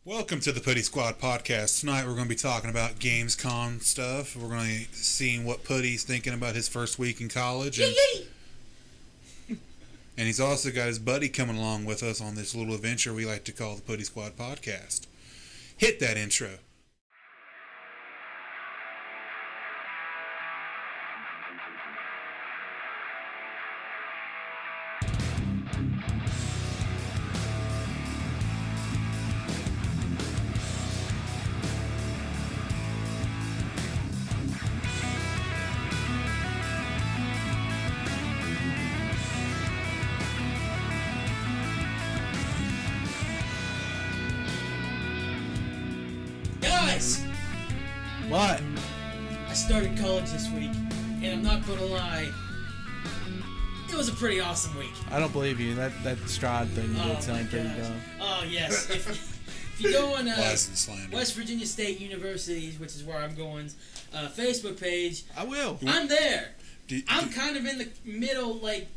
Welcome to the Puddy Squad Podcast. Tonight we're going to be talking about Gamescom stuff. We're going to be seeing what Puddy's thinking about his first week in college. And he's also got his buddy coming along with us on this little adventure we like to call the Puddy Squad Podcast. Hit that intro. What? I started college this week, and I'm not gonna lie, it was a pretty awesome week. I don't believe you. That stride thing did sound pretty dumb. Oh yes, if you go on Slander. West Virginia State University, which is where I'm going, Facebook page, I will. I'm there. I'm kind of in the middle, like.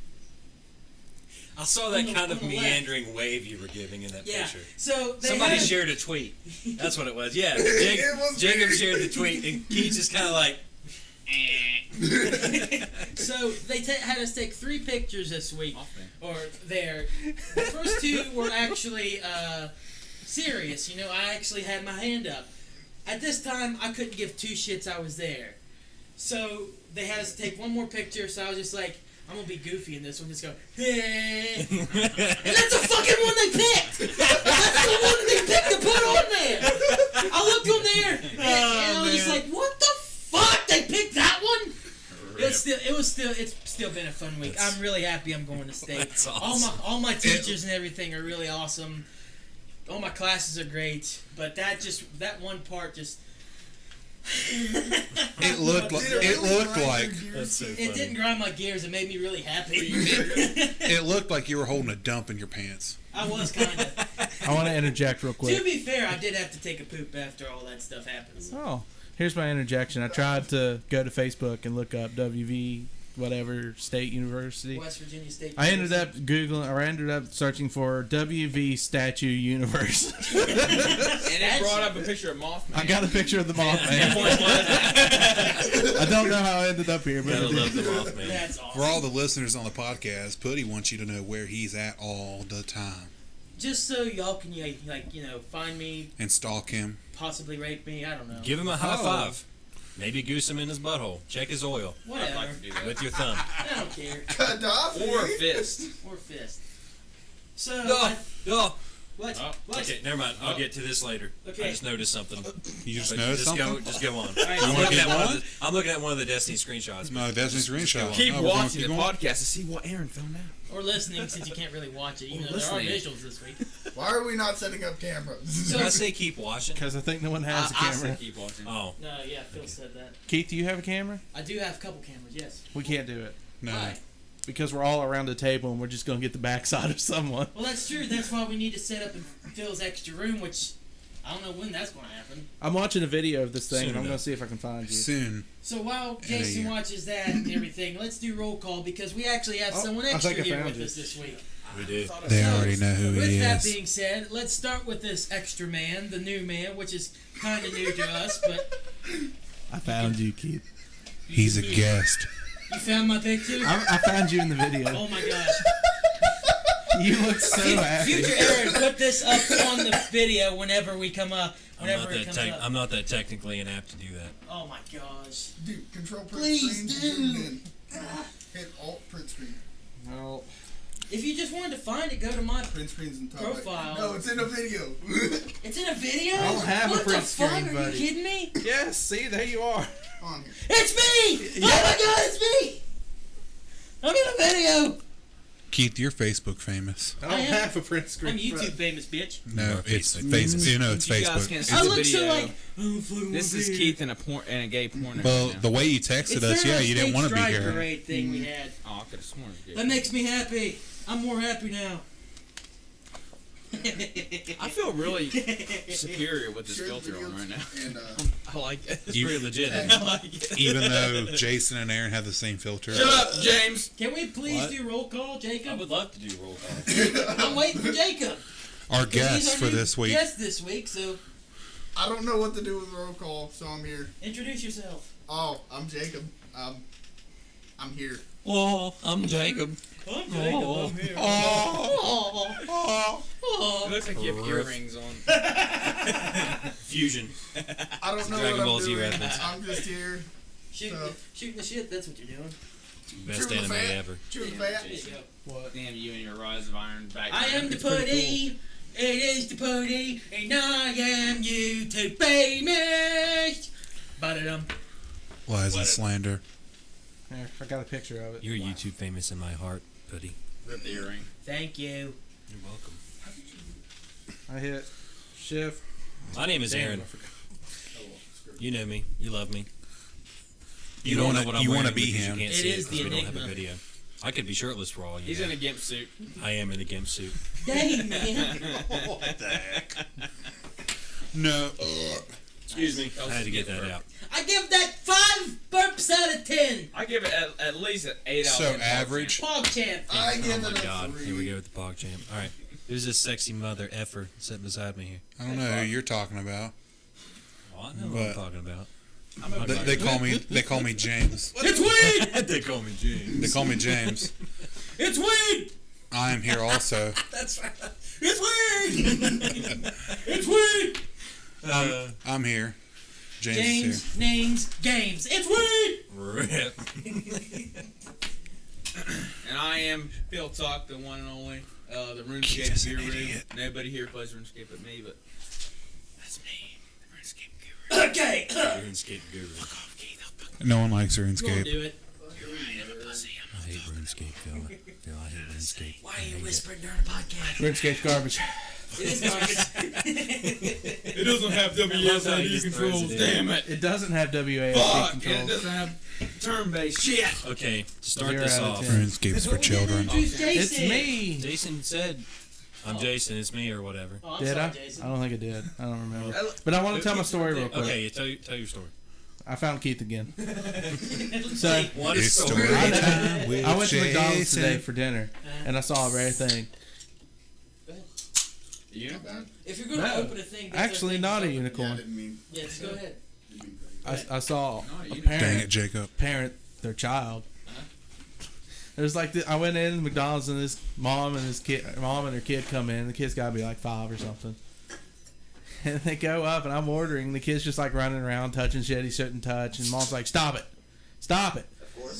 I saw that kind of meandering left. Wave you were giving in that picture. So somebody shared a tweet. That's what it was. Yeah, Jacob shared the tweet, and Keith just kind of like. So they had us take 3 pictures this week, or there. The first 2 were actually serious. You know, I actually had my hand up. At this time, I couldn't give 2 shits I was there. So they had us take 1 more picture. So I was just like, I'm gonna be goofy in this one. Just go, hey. And that's the fucking one they picked. That's the one they picked to put on there. I looked on there and I was just like, what the fuck? They picked that one? It's still been a fun week. I'm really happy I'm going to state. That's awesome. All my teachers and everything are really awesome. All my classes are great, but that one part just. It looked like That's so funny. It didn't grind my gears. It made me really happy. it looked like you were holding a dump in your pants. I was kind of. I want to interject real quick. To be fair, I did have to take a poop after all that stuff happens. Oh, here's my interjection. I tried to go to Facebook and look up WV whatever State University. West Virginia State I University. ended up Googling, or I ended up searching for WV Statue University. And it brought up a picture of Mothman. I got a picture of the Mothman. I don't know how I ended up here, but I love the Mothman. That's awesome. For all the listeners on the podcast, Puddy wants you to know where he's at all the time. Just so y'all can find me, And stalk him. possibly rape me. I don't know. Give him a high five. Maybe goose him in his butthole. Check his oil Whatever. I'd like to do that. with your thumb. I don't care. Or a fist. Or fist. So. What? Oh, What? Okay, never mind. I'll get to this later. Okay. I just noticed something. You just But noticed something? Just go on. right, I'm looking at one of the Destiny screenshots. No, that's his screenshot. Keep No, we're going- watching keep the going. podcast to see what Aaron found out. Or listening, since you can't really watch it. Even though there are listening. visuals this week. Why are we not setting up cameras? Did I say keep watching? because I think no one has a I camera. said keep watching. Oh. No, yeah, Phil said that. Keith, do you have a camera? I do have a couple cameras, yes. We can't do it No. Why? because we're all around the table and we're just going to get the backside of someone. Well, that's true. That's why we need to set up in Phil's extra room, which I don't know when that's going to happen. I'm watching a video of this thing, Soon and I'm going enough. to see if I can find you. Soon. So while In a Jason year. watches that and everything, let's do roll call because we actually have Oh, someone I extra think I here found with you. us this week. We do. They already know who With he that is. being said, let's start with this extra man, the new man, which is kind of new to us, but I found you, Keith. He's a guest. you found my picture? I found you in the video. Oh my gosh. You look so happy. Future Aaron, put this up on the video whenever we come up. Whenever it comes up. I'm not that technically inept to do that. Oh my gosh. Dude, control print Please screen. do. Zoom in. Hit alt print screen. Well, If you just wanted to find it, go to my... Print screen's in top Profile. Right. No, it's in a video. It's in a video? I don't have a what print the fuck? screen, Are buddy. you kidding me? yes, see, there you are. On here. It's me! Oh my god, it's me! I'm in a video! Keith, you're Facebook famous. I don't I am- have a print screen. I'm YouTube famous, bitch. No, You're it's Facebook. Facebook. You know, it's You guys Facebook. can't see I the look so video. like... Oh, fucking This is weird. Keith in a gay porn. Well, right now. the way you texted us, yeah, you didn't want to be Strike here. Parade thing we had. Oh, I could have sworn it was gay. That makes me happy. I'm more happy now. I feel really superior with this Share the filter on videos right now. And I like it. It's pretty legit. I like it. Even though Jason and Aaron have the same filter. Shut up, James. Can we please What? do roll call, I Jacob? would love to do roll call. I'm waiting for Jacob. Our He's guest our for new this week. Guest this week, so I don't know what to do with roll call, so I'm here. introduce yourself. Oh, I'm Jacob. I'm here. Oh, I'm Jacob. I'm Jacob. I'm here. It looks like you have earrings on. Fusion. I don't know Dragon what Ball I'm Z doing. reference. I'm just here. Shooting the shit, that's what you're doing. Best Chewing the anime fat. ever. Chewing the There fat. you go. What? Damn you and your Rise of Iron back. I am the It's pretty Puddy. It is the Puddy, and I am YouTube famous. Ba-da-dum. Lies and slander. Here, I got a picture of it. You're YouTube famous in my heart, Puddy. Rip the earring. Thank you. You're welcome. I hit shift. My name is Damn, Aaron. I forgot. You know me. You love me. You don't wanna- know what I'm you wearing wanna be because him. You can't It see is it 'cause the we don't have a enigma. video. I could be shirtless for all you He's know. in a gimp suit. I am in a gimp suit. Dang, man. What the heck? No. Excuse me. I had to get that out. I give that 5 burps out of 10. I give it at least an 8 out So of 10. average. PogChamp. I give Oh it my a god. 3. Here we go with the PogChamp. Alright. Who's this sexy mother effer sitting beside me here? I don't know who you're talking about. Oh, I know what But- I'm talking about. They call me James. It's weed! They call me James. They call me James. It's weed! I am here also. That's right. It's weed! It's weed! I'm here. James is here. James names games. It's weed! Rip. And I am Phil Talk, the one and only, the He's RuneScape an guru. idiot. Nobody here plays RuneScape but me, but that's me, the RuneScape guru. Okay. RuneScape guru. No one likes Go on, RuneScape. do it. I hate RuneScape, Phil. Phil, I hate RuneScape. Why are you whispering during a podcast? RuneScape's garbage. It is garbage. It doesn't have love how he WSID just controls, throws it in. damn it. It doesn't have WASD Fuck, and it controls. doesn't have turn-based shit. Okay, to start 0 this out of off, 10. RuneScape's for children. Introduce Jason. It's me. Jason said, I'm Jason, it's me, or whatever. Oh, I'm Did sorry, I? Jason. I don't think I did. I don't remember. But I want to tell my story real quick. Okay, tell your story. I found Keith again. So What It's is story story? time with I went to McDonald's Jason. today for dinner, and I saw a rare thing. You? If you're going to No. open a thing, that's Actually, thing not a to open. Yeah, I unicorn. didn't mean. Yes, go ahead. I saw you a didn't. Dang it, parent Jacob. parent their child. It was like I went in McDonald's and this mom and her kid come in. The kid's got to be like 5 or something. And they go up and I'm ordering. The kid's just like running around touching shit he shouldn't touch. And mom's like, "Stop it, stop it!"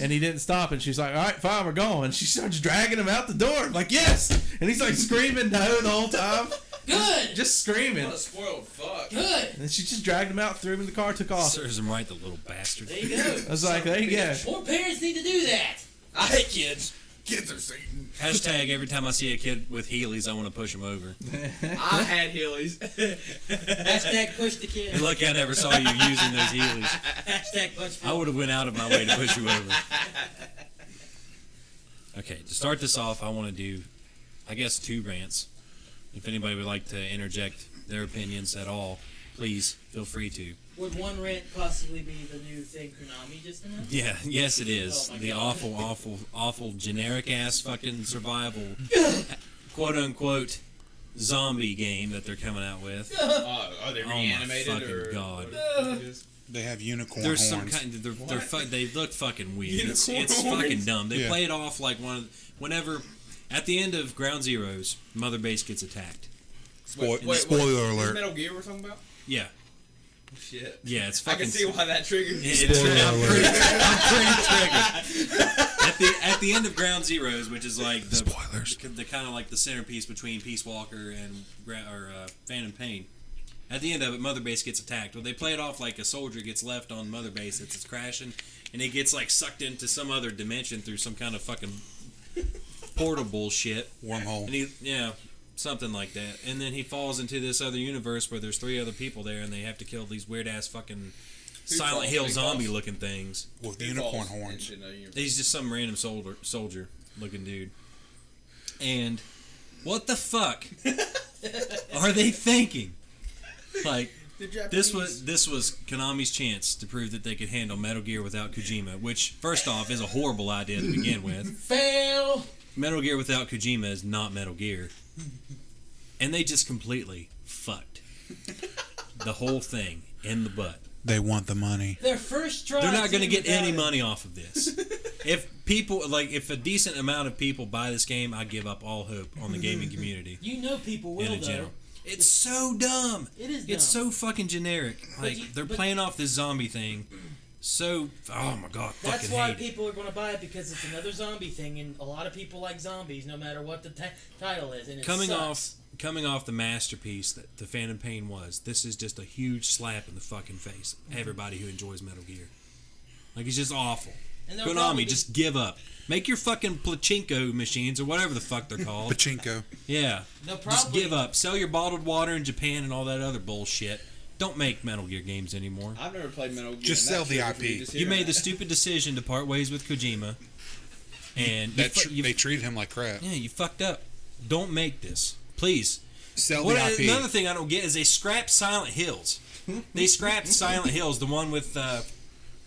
And he didn't stop. And she's like, "All right, fine, we're going." And she starts dragging him out the door. I'm like, "Yes!" And he's like screaming no the whole time, Good. just screaming. What a spoiled fuck. Good. And she just dragged him out, threw him in the car, took off. Serves him right, the little bastard. There you go. I was like, "There you go." More parents need to do that. I hate kids. Kids are Satan. Hashtag every time I see a kid with Heelys, I want to push him over. I had Heelys. Hashtag push the kid. You're lucky I never saw you using those Heelys. Hashtag punch I would have went out of my way to push you over. Okay, to start this off, I want to do, I guess, 2 rants. If anybody would like to interject their opinions at all, please feel free to. Would one rant possibly be the new thing Konami just announced? Yeah, yes it is. Oh my The God. awful, generic ass fucking survival, quote unquote, zombie game that they're coming out with. Are they Oh my reanimated fucking or God. what it is? They have unicorn There's some horns. kind. They look fucking weird. It's Unicorn fucking horns? dumb. They Yeah. play it off like whenever at the end of Ground Zeroes, Mother Base gets attacked. Spoiler Is alert. Metal Gear we're talking about? Yeah, Shit. yeah, it's I fucking. can see why that triggered. I'm pretty triggered. At the end of Ground Zeroes, which is like the Spoilers. the kind of like the centerpiece between Peace Walker and Phantom Pain. At the end of it, Mother Base gets attacked. Well, they play it off like a soldier gets left on Mother Base as it's crashing, and it gets like sucked into some other dimension through some kind of fucking portal bullshit. Wormhole. And something like that. And then he falls into this other universe where there's 3 other people there, and they have to kill these weird ass fucking Silent Hill zombie looking things. With the unicorn horns. He's just some random soldier looking dude. And what the fuck are they thinking? Like, this was Konami's chance to prove that they could handle Metal Gear without Kojima, which first off is a horrible idea to begin with. Fail. Metal Gear without Kojima is not Metal Gear. and they just completely fucked the whole thing in the butt. They want the money. Their first try. They're not going to get any without it. money off of this. If a decent amount of people buy this game, I give up all hope on the gaming community. You know people will, In though. general. It's so dumb. It is dumb. It's so fucking generic. Like, they're playing off this zombie thing. Oh my god, That's fucking why hate it. people are going to buy it, because it's another zombie thing, and a lot of people like zombies, no matter what the title is. And it Coming off the masterpiece that the Phantom Pain was, this is just a huge slap in the fucking face of everybody who enjoys Metal Gear. Like, it's just awful. And they'll probably Konami, just give up. Make your fucking pachinko machines or whatever the fuck they're called. Pachinko. Yeah. They'll Just probably give up. Sell your bottled water in Japan and all that other bullshit. Don't make Metal Gear games anymore. I've never played Metal Gear. Just and sell that the shit was IP. just You here. made the stupid decision to part ways with Kojima. And They treated him like crap. you fucked up. Don't make this. Please. Sell the IP. Another thing I don't get is they scrapped Silent Hills. They scrapped Silent Hills, the one with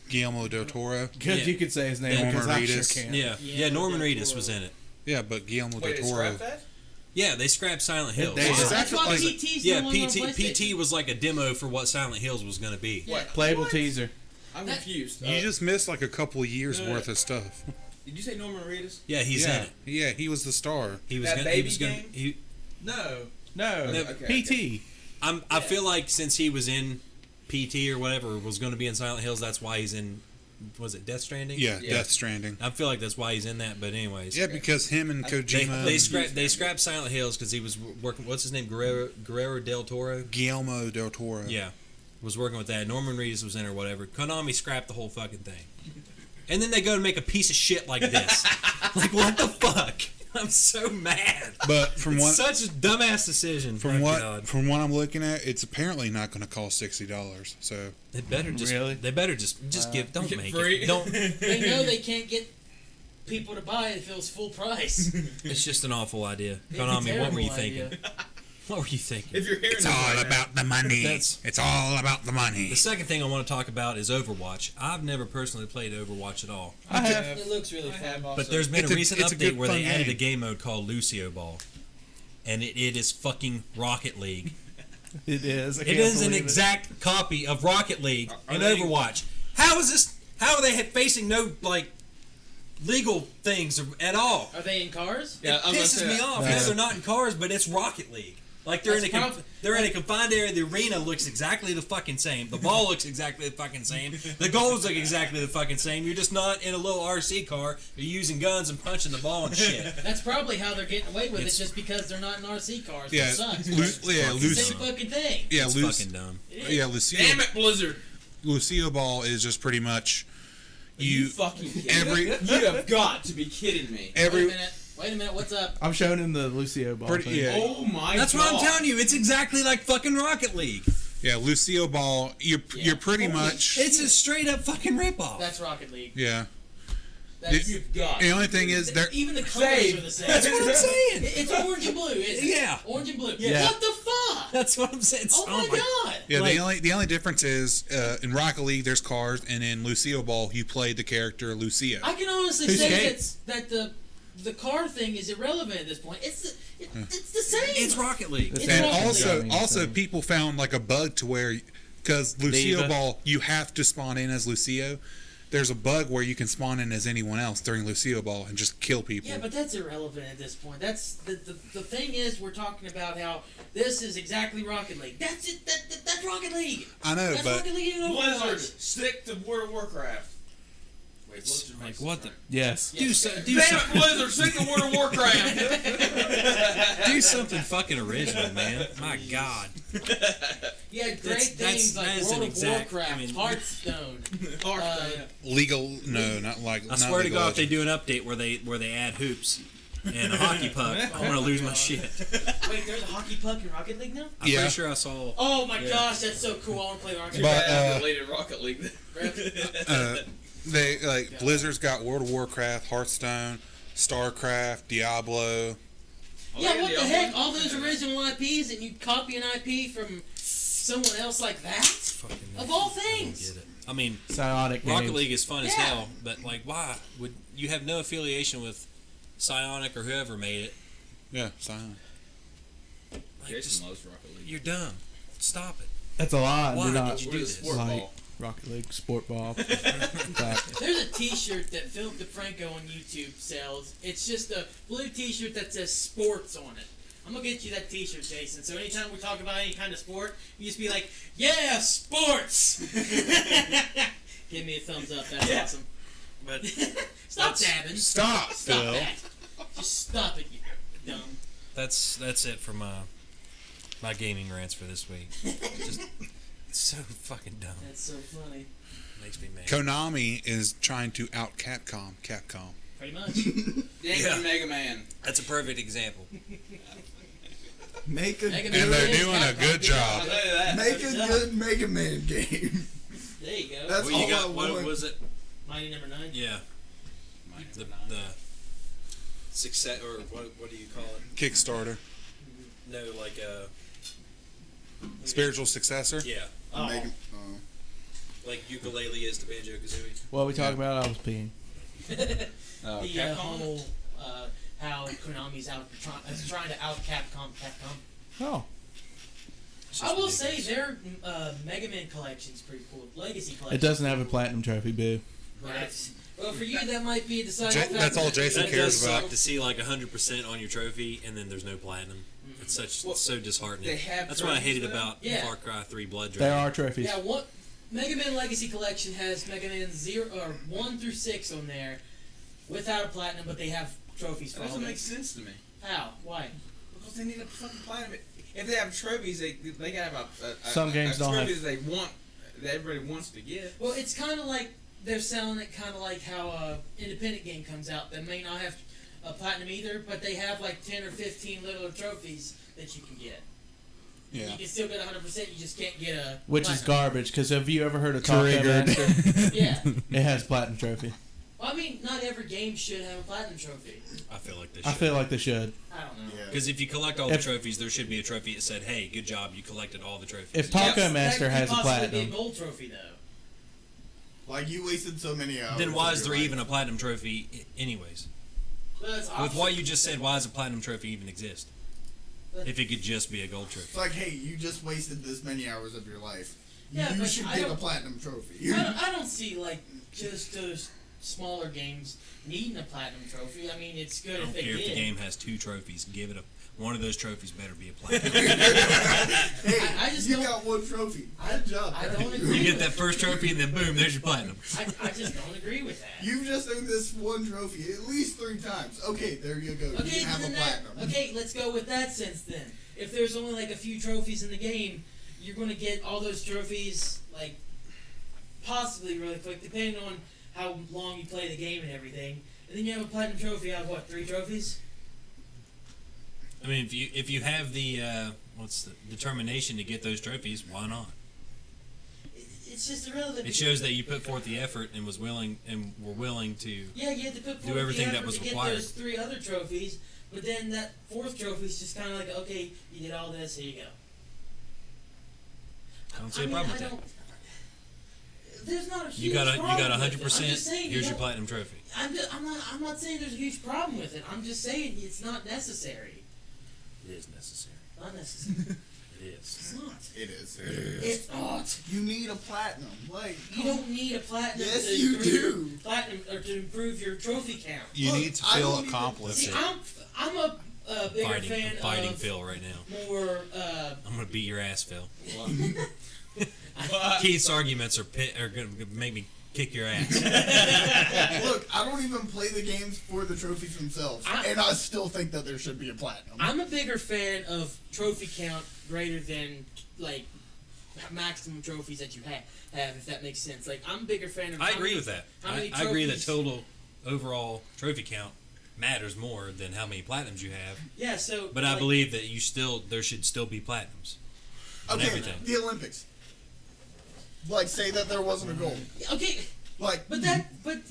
Guillermo del Toro. Good, Yeah. you could say his name Norman because I sure Reedus. can. yeah, Norman Reedus was in it. Yeah, but Guillermo Wait, del they Toro. scrapped that? Yeah, they scrapped Silent Hills. They- It's That's why actually- PT's Yeah, no longer on PT PlayStation. was like a demo for what Silent Hills was going to be. Yeah. Playable teaser. I'm That- confused. You just missed like a couple of years No. worth of stuff. Did you say Norman Reedus? Yeah, he's yeah, in it. yeah, he was the star. He was That gonna, baby he was gonna, game? he, No. No, Okay, PT. I feel like since he was in PT or whatever, was going to be in Silent Hills, that's why he's in, was it Death Stranding? Yeah, Yeah. Death Stranding. I feel like that's why he's in that, but anyways. Yeah, because him and Kojima, They scrapped Silent Hills because he was working, what's his name, Guerrero del Toro? Guillermo del Toro. Yeah, was working with that. Norman Reedus was in it or whatever. Konami scrapped the whole fucking thing. And then they go to make a piece of shit like this. Like, what the fuck? I'm so mad. But from It's what such a dumbass decision. from My what God. from what I'm looking at, it's apparently not going to cost $60. So They better just Really? They better just give. Don't get make free. it. Don't. They know they can't get people to buy it if it was full price. It's just an awful idea. It's a Konami, what were you terrible idea. thinking? What were you thinking? If you're hearing it's this all right now- about the money. That's- It's all about the money. The second thing I want to talk about is Overwatch. I've never personally played Overwatch at all, I have. It looks really I have fun. also. but there's been It's a a- recent it's a update good, where they fun added a game. game mode called Lucio Ball, and it is fucking Rocket League. It is. I It can't is an believe it. exact copy of Rocket League Are in they- Overwatch. How is this? How are they facing no like legal things at all? Are they in cars? Yeah, I was gonna Pisses say me that. off. No. Yeah, they're not in cars, but it's Rocket League. Like they're in a confined area. The arena looks exactly the fucking same. The ball looks exactly the fucking same. The goals look exactly the fucking same. You're just not in a little RC car. You're using guns and punching the ball and shit. That's probably how they're getting away with It's- it, just because they're not in RC cars. Yeah, It sucks. Lu- It's yeah, the Lucio. same fucking thing. Yeah, It's fucking dumb. It is. yeah, Lucio. Damn it, Blizzard! Lucio Ball is just pretty much Are you you. fucking kidding every- me? You have got to be kidding me. Every Wait a minute. What's up? I'm showing him the Lucio ball. Pretty- thing. yeah. Oh my That's god. what I'm telling you. It's exactly like fucking Rocket League. yeah, Lucio Ball. You're pretty Holy much. It's a straight up fucking ripoff. That's Rocket League. Yeah. That's, You've got. The only thing is there. even the colors Same. are the same. That's what I'm saying. It's orange and blue, isn't it? Yeah. Orange and blue. Yeah. What the fuck? That's what I'm saying. It's, Oh my god. Yeah, Like- the only difference is in Rocket League there's cars, and in Lucio Ball you play the character Lucio. I can honestly Who say skates? that the car thing is irrelevant at this point. It's the same. It's Rocket League. It's And Rocket also, League. also people found like a bug to where, because Lucio Diva. Ball you have to spawn in as Lucio. There's a bug where you can spawn in as anyone else during Lucio Ball and just kill people. Yeah, but that's irrelevant at this point. That's the thing is we're talking about how this is exactly Rocket League. That's it. That's Rocket League. I know, That's but Rocket League in Blizzard, Overwatch. stick to World of Warcraft. Wait, Blizzard Like makes what it the? right. Yes. Do Yeah. so, do Damn so, it, Blizzard, stick to World of Warcraft. do something fucking original, man. My God. Yeah, great That's- things that like is World an of exact- Warcraft, I mean- Hearthstone. Hearthstone. legal. No, not like. I not swear to League God, of if they Legends. do an update where they add hoops and a hockey puck, I'm gonna lose my shit. Wait, there's a hockey puck in Rocket League now? I'm Yeah. pretty sure I saw. Oh my Yeah. gosh, that's so cool! I want to play Rocket Too League. But, bad I deleted Rocket League. They like Blizzard's got World of Warcraft, Hearthstone, StarCraft, Diablo. Yeah, what the heck? All those original IPs, and you copy an IP from someone else like that? Fucking Of all I don't things. get it. I mean, Psionic Rocket games. League is fun as Yeah. hell, but like, why would you have no affiliation with Psionic or whoever made it? Yeah, Silent. Like, Jason loves Rocket League. you're dumb. Stop it. That's a lot. Why Do not did you do this? Sport like ball. Rocket League, sport ball. There's a T-shirt that Philip DeFranco on YouTube sells. It's just a blue T-shirt that says "sports" on it. I'm gonna get you that T-shirt, Jason. So anytime we talk about any kind of sport, you just be like, "Yeah, sports." Give me a thumbs up. That's awesome. But Stop dabbing. Stop, Stop Phil. that. Just stop it, you dumb. that's it for my gaming rants for this week. Just it's so fucking dumb. That's so funny. Makes me mad. Konami is trying to out Capcom. Pretty much. Yeah. Mega Man. That's a perfect example. Make a Mega And Man they're is doing a Capcom. good job. Tell you that. Make a good Mega Man game. There you go. That's Well, you all got I what want. was it? Mighty number 9. Yeah, the success or what do you call it? Kickstarter. No, like Spiritual successor. yeah, Oh. Mega, like ukulele is to Banjo Kazooie. What we talking about? I was peeing. The Capcom? whole how Konami's trying to out Capcom. Oh, I will say their Mega Man collection's pretty cool. Legacy collection. it doesn't have a platinum trophy, boo. Right. Well, for you that might be a deciding factor. That's all Jason That cares does about. suck to see like 100% on your trophy and then there's no platinum. It's so disheartening. They have That's what I trophies, hated though? about Yeah. Far Cry 3 Blood There Dragon. are trophies. Yeah, what Mega Man Legacy Collection has Mega Man 1 through 6 on there, without a platinum, but they have trophies That for all doesn't of make it. sense to me. How? Why? Because they need a fucking platinum. If they have trophies, they gotta have Some games don't have- trophy that they want, that everybody wants to get. Well, it's kind of like they're selling it kind of like how independent game comes out that may not have a platinum either, but they have like 10 or 15 little trophies that you can get. Yeah. You can still get 100%, you just can't get a Which is platinum. garbage, because have you ever heard of Taco Triggered. Master? Yeah. It has platinum trophy. Well, I mean, not every game should have a platinum trophy. I feel like they I should. feel like they should. I don't know. yeah. Because if you collect all the If- trophies, there should be a trophy that said, "Hey, good job, you collected all the trophies." If Taco Yes, Master that has could a possibly be platinum, a gold trophy though. Like you wasted so many hours. then why of is your there life. even a platinum trophy anyways? Well, it's With optional. what you just said, why does a platinum trophy even exist? If it could just be a gold It's trophy. like, hey, you just wasted this many hours of your life. Yeah, you but should I get a don't- platinum trophy. I don't see like just those smaller games needing a platinum trophy. I mean, it's good I if don't they care if the did. game has 2 trophies. Give it one of those trophies better be a platinum. Hey, I just you don't- got one trophy. I- Good job. I buddy. don't agree. You get that first trophy and then boom, there's your platinum. I just don't agree with that. You've just earned this one trophy at least 3 times. Okay, there you go. You Okay, can have a then platinum. okay, let's go with that sense then. If there's only like a few trophies in the game, you're going to get all those trophies like possibly really quick, depending on how long you play the game and everything. And then you have a platinum trophy out of what, 3 trophies? I mean, if you have the what's the determination to get those trophies, why not? It's just irrelevant. It shows that you put forth the effort and were willing to. Yeah, you had to put do forth everything the that effort was to required. get those 3 other trophies, but then that 4th trophy is just kind of like, okay, you did all this, here you go. I don't see a mean, problem I with that. don't- There's not a huge You got problem with it. 100%. I'm just saying, Here's you your don't- platinum trophy. I'm not saying there's a huge problem with it. I'm just saying it's not necessary. It is necessary. Not necessary. It is. It's not. It is. It's not. You need a platinum. Like, You don't need a platinum Yes, to you improve do. your platinum or to improve your trophy count. You Look, need to I feel don't even- accomplished. See, I'm a bigger fan Fighting of Phil right now. more. I'm gonna beat your ass, Phil. Keith's arguments are gonna make me kick your ass. look, I don't even play the games for the trophies themselves, and I still think that there should be a platinum. I'm a bigger fan of trophy count greater than like maximum trophies that you have, if that makes sense. Like I'm a bigger fan of. I how agree many- with that. how many I agree that trophies- total overall trophy count matters more than how many platinums you have. Yeah, so. But I like, believe that there should still be platinums. on Okay, everything. the Olympics. Like, say that there wasn't a gold. Okay, Like, but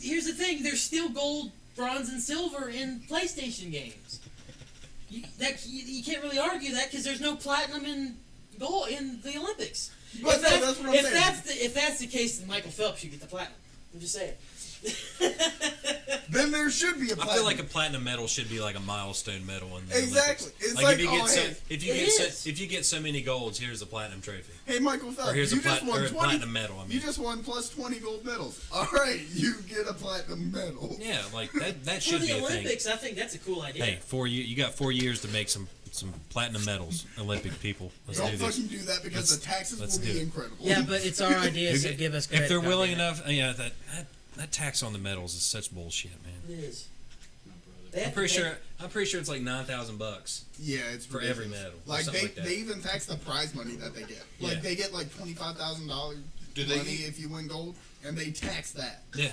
here's the thing: there's still gold, bronze, and silver in PlayStation games. You can't really argue that because there's no platinum in gold in the Olympics. But If no, that's what I'm saying. If that's the case, then Michael Phelps should get the platinum. I'm just saying. then there should be a platinum. I feel like a platinum medal should be like a milestone medal in the Exactly. Olympics. It's Like, like, if you get so many golds, here's a platinum trophy. hey, Michael Phelps, Or here's you a just won 20. platinum medal. I mean, You just won plus 20 gold medals. All right, you get a platinum medal. yeah, like that For should the be a thing. Olympics, I think that's a cool idea. Hey, you got 4 years to make some platinum medals, Olympic people. Let's Don't do this. fucking do that because the taxes let's will do be it. incredible. Yeah, but it's our idea, so give us credit. If they're willing goddammit. enough, that tax on the medals is such bullshit, man. It is. I'm pretty sure it's like $9,000 Yeah, it's for ridiculous. every medal. or Like something like that. they even tax the prize money that they get. Like Yeah. they get like $25,000 Do they money get- if you win gold, and they tax that. Yeah,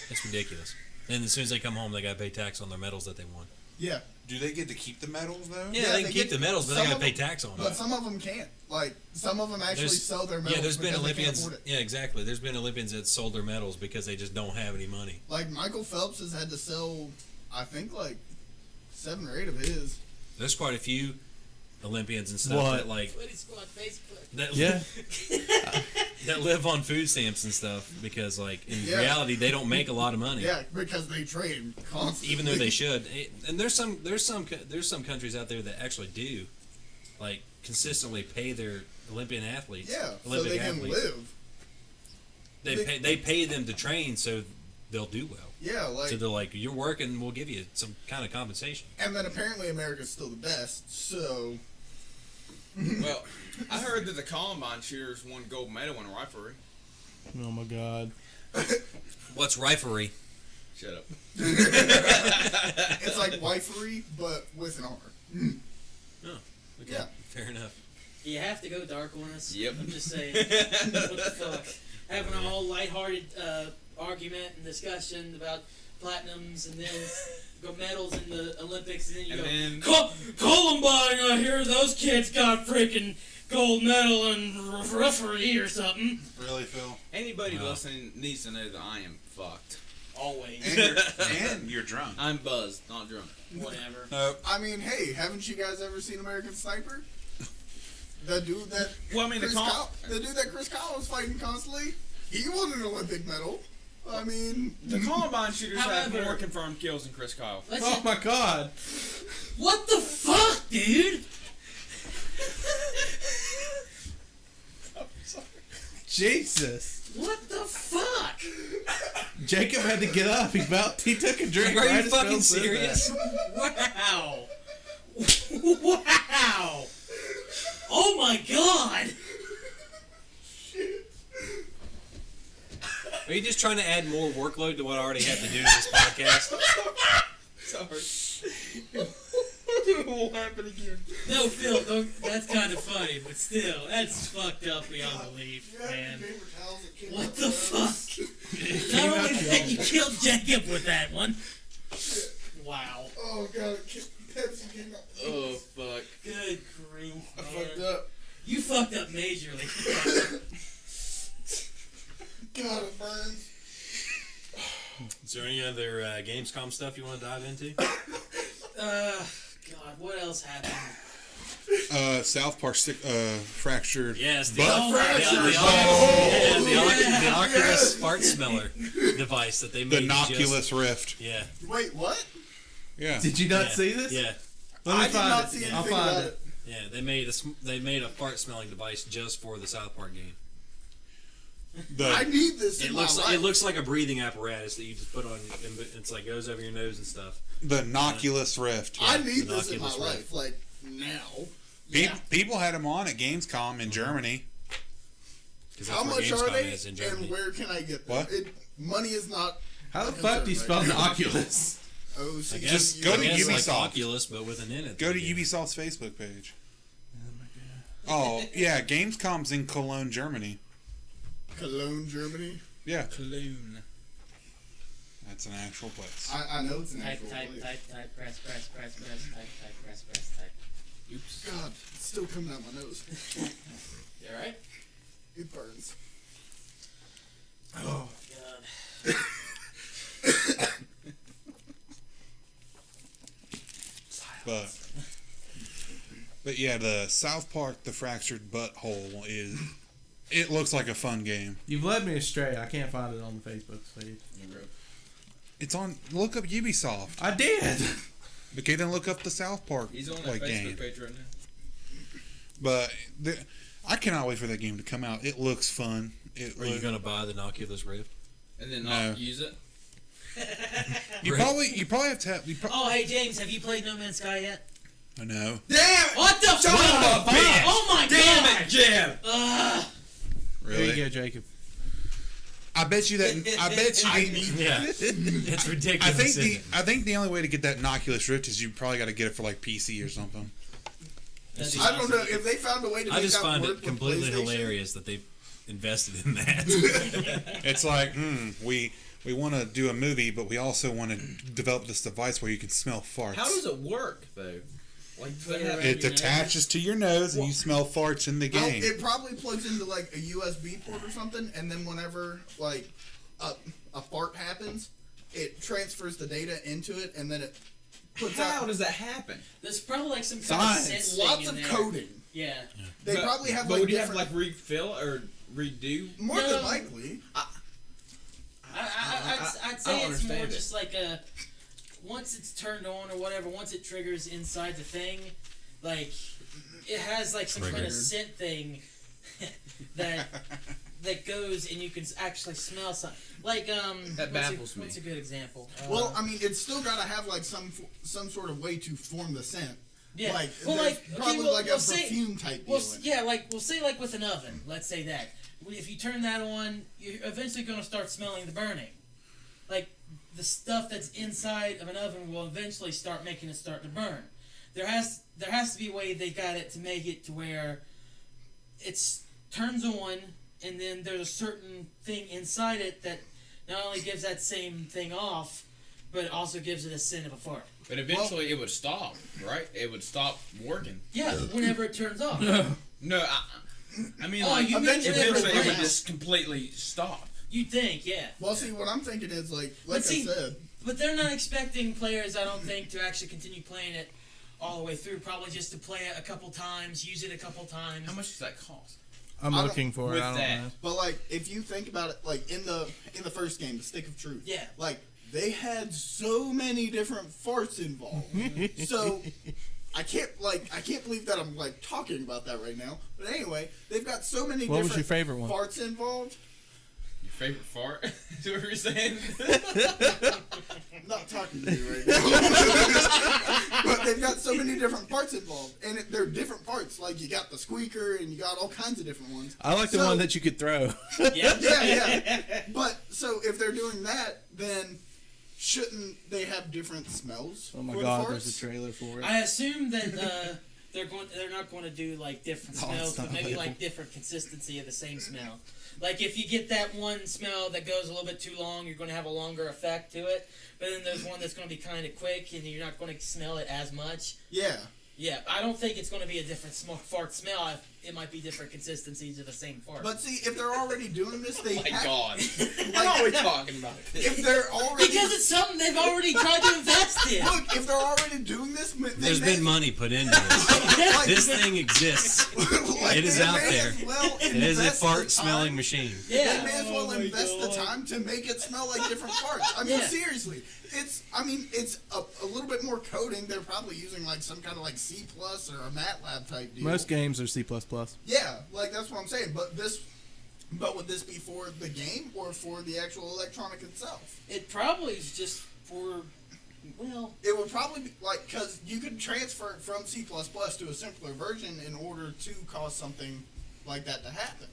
it's ridiculous. And as soon as they come home, they got to pay tax on their medals that they won. Yeah, Do they get to keep the medals though? Yeah, Yeah, they they can keep get- the medals, but they some got to of pay them- tax on but them. some of them can't. Like some of them actually sell their medals. Yeah, there's been because they can't Olympians. afford it. Yeah, exactly. There's been Olympians that sold their medals because they just don't have any money. Like Michael Phelps has had to sell, I think like 7 or 8 of his. There's quite a few Olympians and stuff What? that like Puddy Squad Facebook. that Yeah. that live on food stamps and stuff because like in Yeah. reality they don't make a lot of money. Yeah, because they train constantly. Even though they should. And there's some countries out there that actually do like consistently pay their Olympian athletes. Yeah, so Olympic they can athletes. live. They pay them to train so they'll do well. Yeah, like, So they're like, you're working, we'll give you some kind of compensation. and then apparently America's still the best. So Well, I heard that the Columbine shooters won gold medal in riflery. Oh my God. What's riflery? Shut up. it's like wifery, but with an R. Okay, Yeah. fair enough. You have to go dark on us. Yep. I'm just saying. What the fuck? Having a whole lighthearted argument and discussion about platinums and then go medals in the Olympics, and then you And go, then Columbine, I hear those kids got freaking gold medal in referee or something. Really, Phil? anybody Wow. listening needs to know that I am fucked. Always. And you're drunk. I'm buzzed, not drunk. Whatever. No. I mean, hey, haven't you guys ever seen American Sniper? The dude that Well, I mean, the dude that Chris Kyle was fighting constantly, he won an Olympic medal. I mean, the Columbine shooters have However- more confirmed kills than Chris Kyle. Let's Oh my God. What the fuck, dude? Jesus. What the fuck? Jacob had to get up. He took a drink. Are you right as fucking Phil said serious? that. Wow. Wow. Oh my god. Are you just trying to add more workload to what I already have to do in this podcast? Sorry. It won't happen again. No, Phil, that's kind of funny, but still, that's fucked up beyond belief, man. What the fuck? Not only that, you killed Jacob with that one. Wow. oh god, Pepsi came out. Oh, fuck. Good grief, I man. fucked up. You fucked up majorly. God, it burns. Is there any other Gamescom stuff you want to dive into? God, what else happened? South Park fractured. Yes, the, butt the Oculus fart smeller device that they The made. Noculus Rift. Yeah. Wait, what? Yeah. Did you not Yeah. see this? Yeah. Let me I did find not it. see I'll anything find about it. it. Yeah, they made a fart smelling device just for the South Park game. I need this It in looks my like, life. it looks like a breathing apparatus that you just put on, and it's like goes over your nose and stuff. The Noculus Rift. I Yeah, need the this in my Oculus life, Rift. like now. People had them on at Gamescom in Germany. Because How that's much where are Gamescom they, is in Germany. and where can I get them? What? Money is not. How the fuck do you spell the Oculus? Oh, so I you- guess, Just go I to guess like Ubisoft. Oculus, but with an N at the Go to beginning. Ubisoft's Facebook page. Oh, yeah. Gamescom's in Cologne, Germany. Cologne, Germany. Yeah. Cologne. That's an actual place. I know it's an Type, actual type, place. type, press, type, press, type. Oops. God, it's still coming out my nose. You alright? It burns. Oh, God. But yeah, the South Park, the fractured butthole is. It looks like a fun game. You've led me astray. I can't find it on the Facebook page. It's on. Look up Ubisoft. I did. Okay, then look up the South Park He's on that Facebook game. page right now. But I cannot wait for that game to come out. It looks fun. Are you gonna buy the Oculus Rift? And then No. not use it? You probably have to have. Oh, hey James, have you played No Man's Sky yet? I know. Damn it! What the Son fuck? of a bitch! Oh my Damn god! it, Jim! Really? There you go, Jacob. I bet you that. I bet you. Yeah, it's ridiculous. I think the only way to get that Oculus Rift is you probably got to get it for like PC or something. I don't know if they found a way to make I just that find work it with completely PlayStation. hilarious that they've invested in that. It's like, we want to do a movie, but we also want to develop this device where you can smell farts. How does it work, though? Like, Put it have- around It your attaches to your nose and you smell farts in the Oh, game. it probably plugs into like a USB port or something, and then whenever like a fart happens, it transfers the data into it, and then it puts How out does that happen? There's probably like some kind Science. of sense lots thing of in there. coding. Yeah. They But- probably have But like would you have different, to like refill or redo? more No. than likely. I'd I say don't it's more understand it. just like a once it's turned on or whatever, once it triggers inside the thing, like it has like some kind of Triggered. scent thing that goes and you can actually smell something. Like That baffles me. What's a good example? Well, I mean, it's still got to have like some sort of way to form the scent. yeah. Like, well, there's like probably well, like well, a say- perfume type Well, deal. in it. yeah, like we'll say like with an oven. Let's say that if you turn that on, you're eventually going to start smelling the burning. Like the stuff that's inside of an oven will eventually start making it start to burn. There has to be a way they got it to make it to where it's turns on, and then there's a certain thing inside it that not only gives that same thing off, but it also gives it a scent of a fart. But eventually it would stop, right? It would stop working. Yeah, whenever it turns off. No, I mean, Oh, like, you mean eventually whenever eventually it would burns. just completely stop. You'd think, yeah. Well, see, what I'm thinking is like see, I said, But they're not expecting players, I don't think, to actually continue playing it all the way through. Probably just to play it a couple times, use it a couple times. How much does that cost? I'm I don't- looking for it. with I don't that. know. but like if you think about it, like in the first game, the Stick of Truth. Yeah. Like they had so many different farts involved. So I can't believe that I'm like talking about that right now. But anyway, they've got so many What was different your favorite one? farts involved. Your favorite fart? Is what you're saying? I'm not talking to you right now. But they've got so many different parts involved, and they're different parts. Like you got the squeaker, and you got all kinds of different ones. I like the So- one that you could throw. Yeah. Yeah. But so if they're doing that, then shouldn't they have different smells? Oh my for god, the there's a farts? trailer for it. I assume that they're not going to do like different Oh, smells, it's not but maybe available. like different consistency of the same smell. Like if you get that one smell that goes a little bit too long, you're going to have a longer effect to it. But then there's one that's going to be kind of quick, and you're not going to smell it as much. Yeah. Yeah, I don't think it's going to be a different fart smell. It might be different consistencies of the same fart. But see, if they're already doing this, they My have. God. What are we talking about? If they're already because it's something they've already tried to invest in. look, if they're already doing this, they There's may- been money put into this. like, This thing exists. like, It is they out may there. as well It is a invest the fart smelling time- machine. They Yeah. may as well Oh my invest the God. time to make it smell like different parts. I mean, Yeah. seriously, it's a little bit more coding. They're probably using like some kind of like C+ or a MATLAB type deal. Most games are C++. Yeah, like that's what I'm saying. But would this be for the game or for the actual electronic itself? It probably is just for, well, It would probably be like because you could transfer it from C++ to a simpler version in order to cause something like that to happen.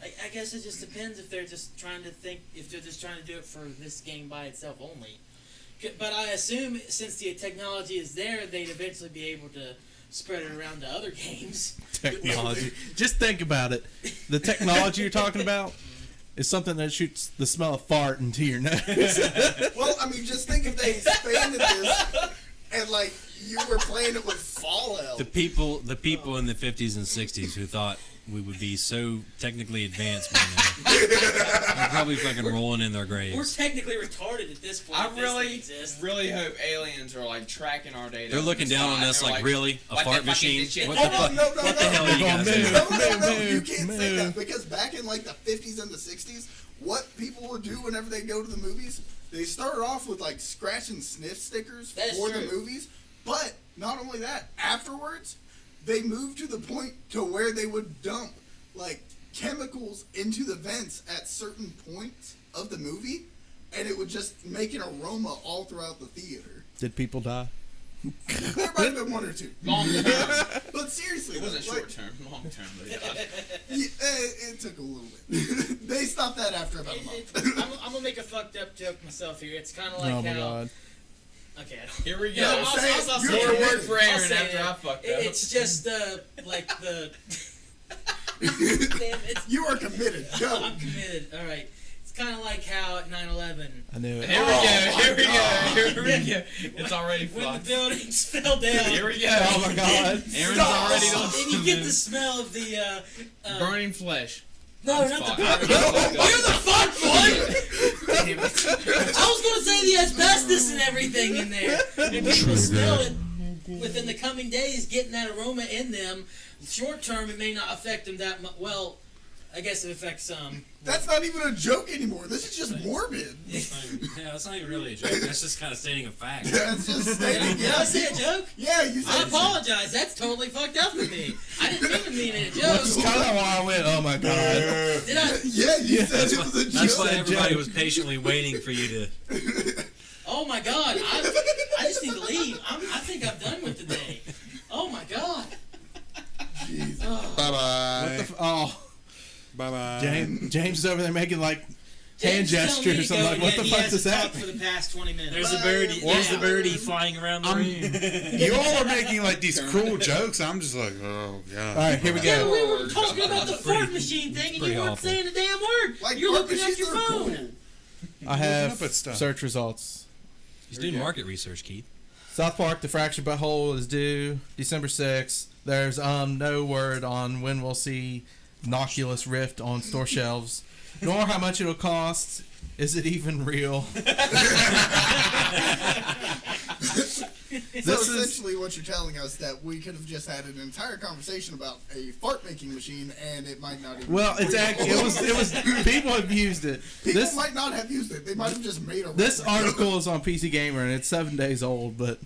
I guess it just depends if they're just trying to do it for this game by itself only. But I assume since the technology is there, they'd eventually be able to spread it around to other games. Technology. Just think about it. The technology you're talking about is something that shoots the smell of fart into your nose. Well, I mean, just think if they expanded this and like you were playing it with Fallout. The people in the 50s and 60s who thought we would be so technically advanced by now are probably fucking rolling in their We're graves. technically retarded at this point. I if this really, thing exists. really hope aliens are like tracking our data. They're looking down on They're us like, really? A like fart they fucking machine? did shit. What Oh, the fuck? no, What the hell are you guys doing? No, you Move, can't say move. that because back in like the 50s and the 60s, what people would do whenever they go to the movies, they started off with like scratch and sniff stickers That's for true. the movies, but not only that, afterwards they moved to the point to where they would dump like chemicals into the vents at certain points of the movie, and it would just make an aroma all throughout the theater. Did people die? There might have been one or two. Long term. But seriously, It wasn't like, short term, long term. yeah, it took a little bit. They stopped that after about a month. I'm gonna make a fucked up joke myself here. It's kind of like Oh my how. god. Okay, I don't. Here we go. Yeah, say it. I'll You're say a a word word for I'll Aaron say after it. I fucked up. It's just like the. Damn, it's. You are committed. Go. I'm committed. All right. It's kind of like how at 9/11. I knew it. Here we go. It's already When fucked. the buildings fell down. Here we go. Oh my god. Aaron's Stop. already And you get the smell of the. burning flesh. No, I'm not fucked. the. You're the fuck boy. Damn it. I was gonna say the asbestos and everything in there. And people smell it within the coming days, getting that aroma in them. Short term, it may not affect them that much. Well, I guess it affects some. That's not even a joke anymore. This is just morbid. That's not even really a joke. That's just kind of stating a fact. That's just stating. Did I say a joke? Yeah, you I said. apologize. That's totally fucked up with me. I didn't mean to mean it a That's joke. kind of why I went, oh my god. Did I? Yeah, you said That's it why, was a that's joke. why everybody joke. was patiently waiting for you to. Oh my god. I just need to leave. I think I'm done with today. Oh my god. Jeez. Oh. Bye bye. Oh, Bye bye. James is over there making like hand James is telling me gestures. to I'm go, like, what yet the he fuck hasn't does that talked for mean? the past 20 minutes. There's the birdie. Bye. There's the birdie flying around the room. You all are making like these cruel jokes. I'm just like, oh god. All right, here we Yeah, go. we were talking about the fart machine thing, and pretty you weren't awful. saying a damn word. Like, You're fart looking at machines your are phone. cool. I have Looking up at stuff. search results. He's doing market research, Keith. South Park: The Fractured Butthole is due December 6th. There's no word on when we'll see Noculus Rift on store shelves, nor how much it'll cost. Is it even real? So essentially, what you're telling us that we could have just had an entire conversation about a fart making machine, and it might not even. Well, it's it was people have used it. People This might not have used it. They might have just made a. this reference. article is on PC Gamer and it's 7 days old, but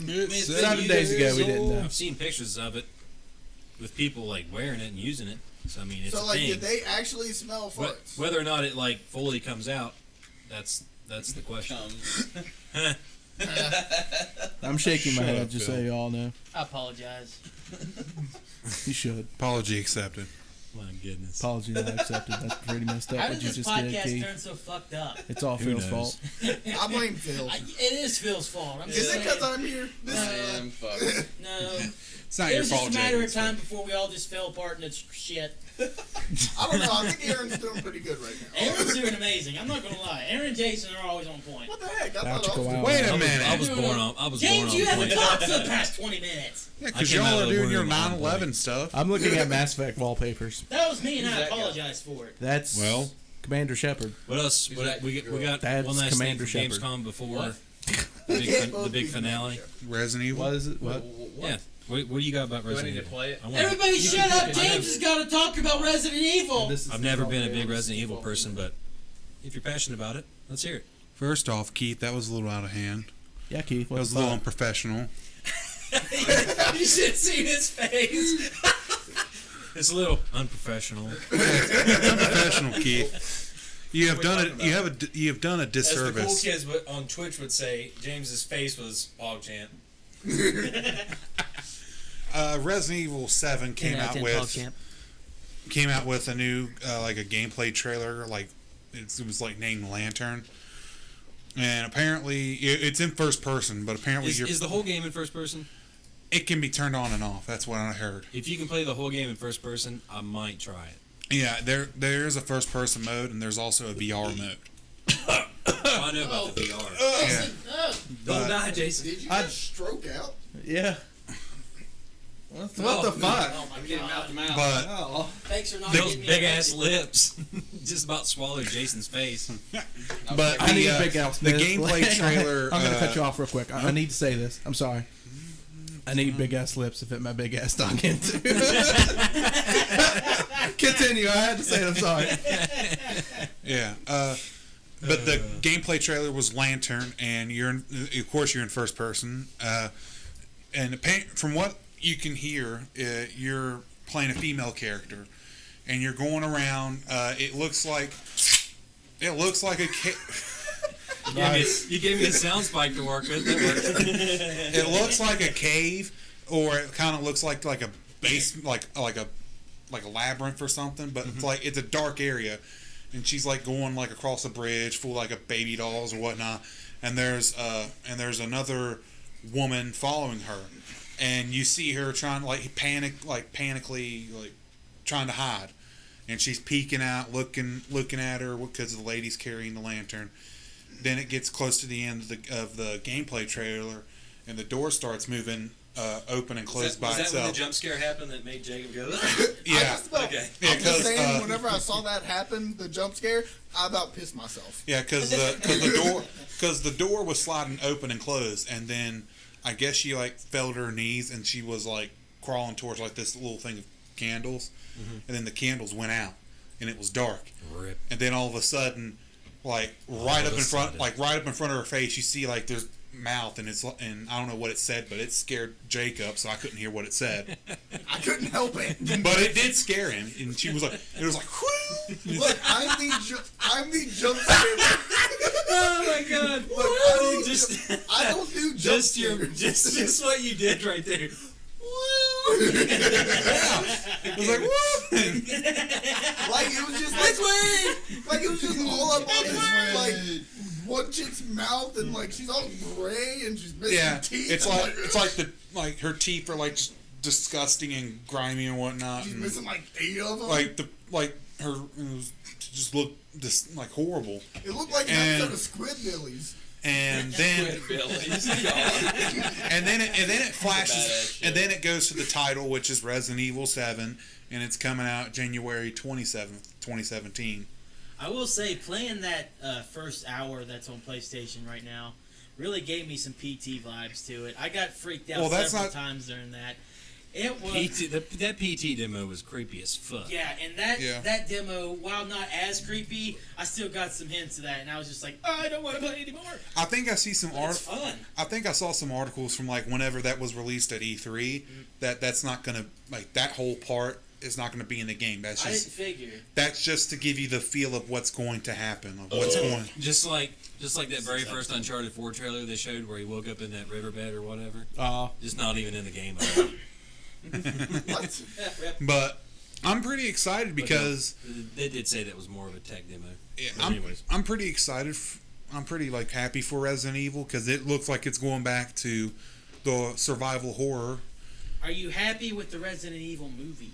It's 7 days ago we didn't know. I've seen pictures of it with people like wearing it and using it. So I mean, it's So a like, thing. did they actually smell farts? Whether or not it like fully comes out, that's the question. I'm shaking my Shut head up, just Phil. so you all know. I apologize. You should. Apology accepted. My goodness. Apology not accepted. That's pretty messed up How what did you this just did, podcast Keith. turn so fucked up? It's all Who Phil's knows? fault. I blame Phil. It is Phil's fault. I'm Is just it saying. because I'm here? I am fucked. No. It's not It your was just fault, a matter Jake. of time before we all just fell apart into shit. I don't know. I think Aaron's doing pretty good right now. Aaron's doing amazing. I'm not gonna lie. Aaron and Jason are always on point. What the heck? I Now thought I go was out. doing- Wait a I minute. was born on. I was James, born you on haven't point. talked for the past 20 minutes. Yeah, I because came y'all out are of the doing your womb on 9/11 stuff. I'm looking at Mass Effect wallpapers. That was me, and I Who's that guy? apologize for it. That's Well, Commander Shepard. What else? Who's What, that we girl? got That's one last Commander thing for Shepard. Gamescom before What? the They can't the both big be finale. Resident Evil. What is it? What? What? Yeah. What do you got about Do I Resident need to Evil? play it? I want- Everybody shut up. James has got to talk about Resident Evil. This is I've never been a big Resident Evil person, but if you're passionate about it, let's hear it. First off, Keith, that was a little out of hand. Yeah, Keith. That What was a the little fuck? unprofessional. You should have seen his face. It's a little unprofessional. Unprofessional, Keith. You have What done are we it. talking You have done a As the cool disservice. kids on Twitch would say, James's face was PogChamp. Resident Evil 7 came out with a new like a gameplay trailer. Like it was like named Lantern, and apparently it's in first person. But apparently Is the whole game in first person? it can be turned on and off. That's what I heard. If you can play the whole game in first person, I might try it. Yeah, there's a first person mode and there's also a VR mode. I know about the VR. Yeah. Don't But- die, Jason. Did you I- just stroke out? Yeah. What the fuck? Oh my Get him out the god. mouth. But Oh. Thanks for not Those getting me big ass arrested. lips just about swallowed Jason's face. but I need the, a big house. the gameplay trailer. I'm gonna cut you off real quick. I need to say this. I'm sorry. I need big ass lips to fit my big ass tongue into. Continue. I had to say it. I'm sorry. Yeah. But the gameplay trailer was Lantern, and of course you're in first person. And from what you can hear, you're playing a female character, and you're going around. It looks like a. You gave me a sound spike to work with. That worked. It looks like a cave, or it kind of looks like a base, like a labyrinth or something. But it's a dark area, and she's like going like across a bridge full like of baby dolls or whatnot. And there's another woman following her, and you see her trying panically trying to hide, and she's peeking out, looking at her because the lady's carrying the lantern. Then it gets close to the end of the gameplay trailer, and the door starts moving open and closed by itself. Was that when the jump scare happened that made Jacob go? Yeah. Okay. I'm just saying, whenever I saw that happen, the jump scare, I about pissed myself. Yeah, because the door was sliding open and closed, and then I guess she fell to her knees and she was crawling towards this little thing of candles, and then the candles went out and it was dark. Rip. And then all of a sudden, right up in front of her face, you see there's mouth, and I don't know what it said, but it scared Jacob, so I couldn't hear what it said. I couldn't help it. But it did scare him, and she was it was whoo! Look, I'm the jump scare. Oh my god! Look, I don't do jump scares. Just what you did right there. It was woo! It was just it was just all up on this one chick's mouth, and she's all gray and she's missing teeth. It's her teeth are just disgusting and grimy and whatnot. She's and missing 8 of them. Just looked just horrible. It looked like an episode of Squidbillies. And then it flashes, and then it goes to the title, which is Resident Evil 7, and it's coming out January 27th, 2017. I will say, playing that first hour that's on PlayStation right now really gave me some PT vibes to it. I got freaked out several times during that. It was that PT demo was creepy as fuck. Yeah, and that demo, while not as creepy, I still got some hints of that, and I was just like, I don't want to play anymore. I think I see some It's fun. I think I saw some articles from whenever that was released at E3 that's not gonna that whole part is not gonna be in the game. That's just I didn't figure. That's just to give you the feel of what's going to happen, of what's going. Just like that very first Uncharted 4 trailer they showed where he woke up in that riverbed or whatever. Just not even in the game. But I'm pretty excited because they did say that was more of a tech demo. Yeah, I'm pretty excited. I'm pretty happy for Resident Evil because it looks like it's going back to the survival horror. Are you happy with the Resident Evil movie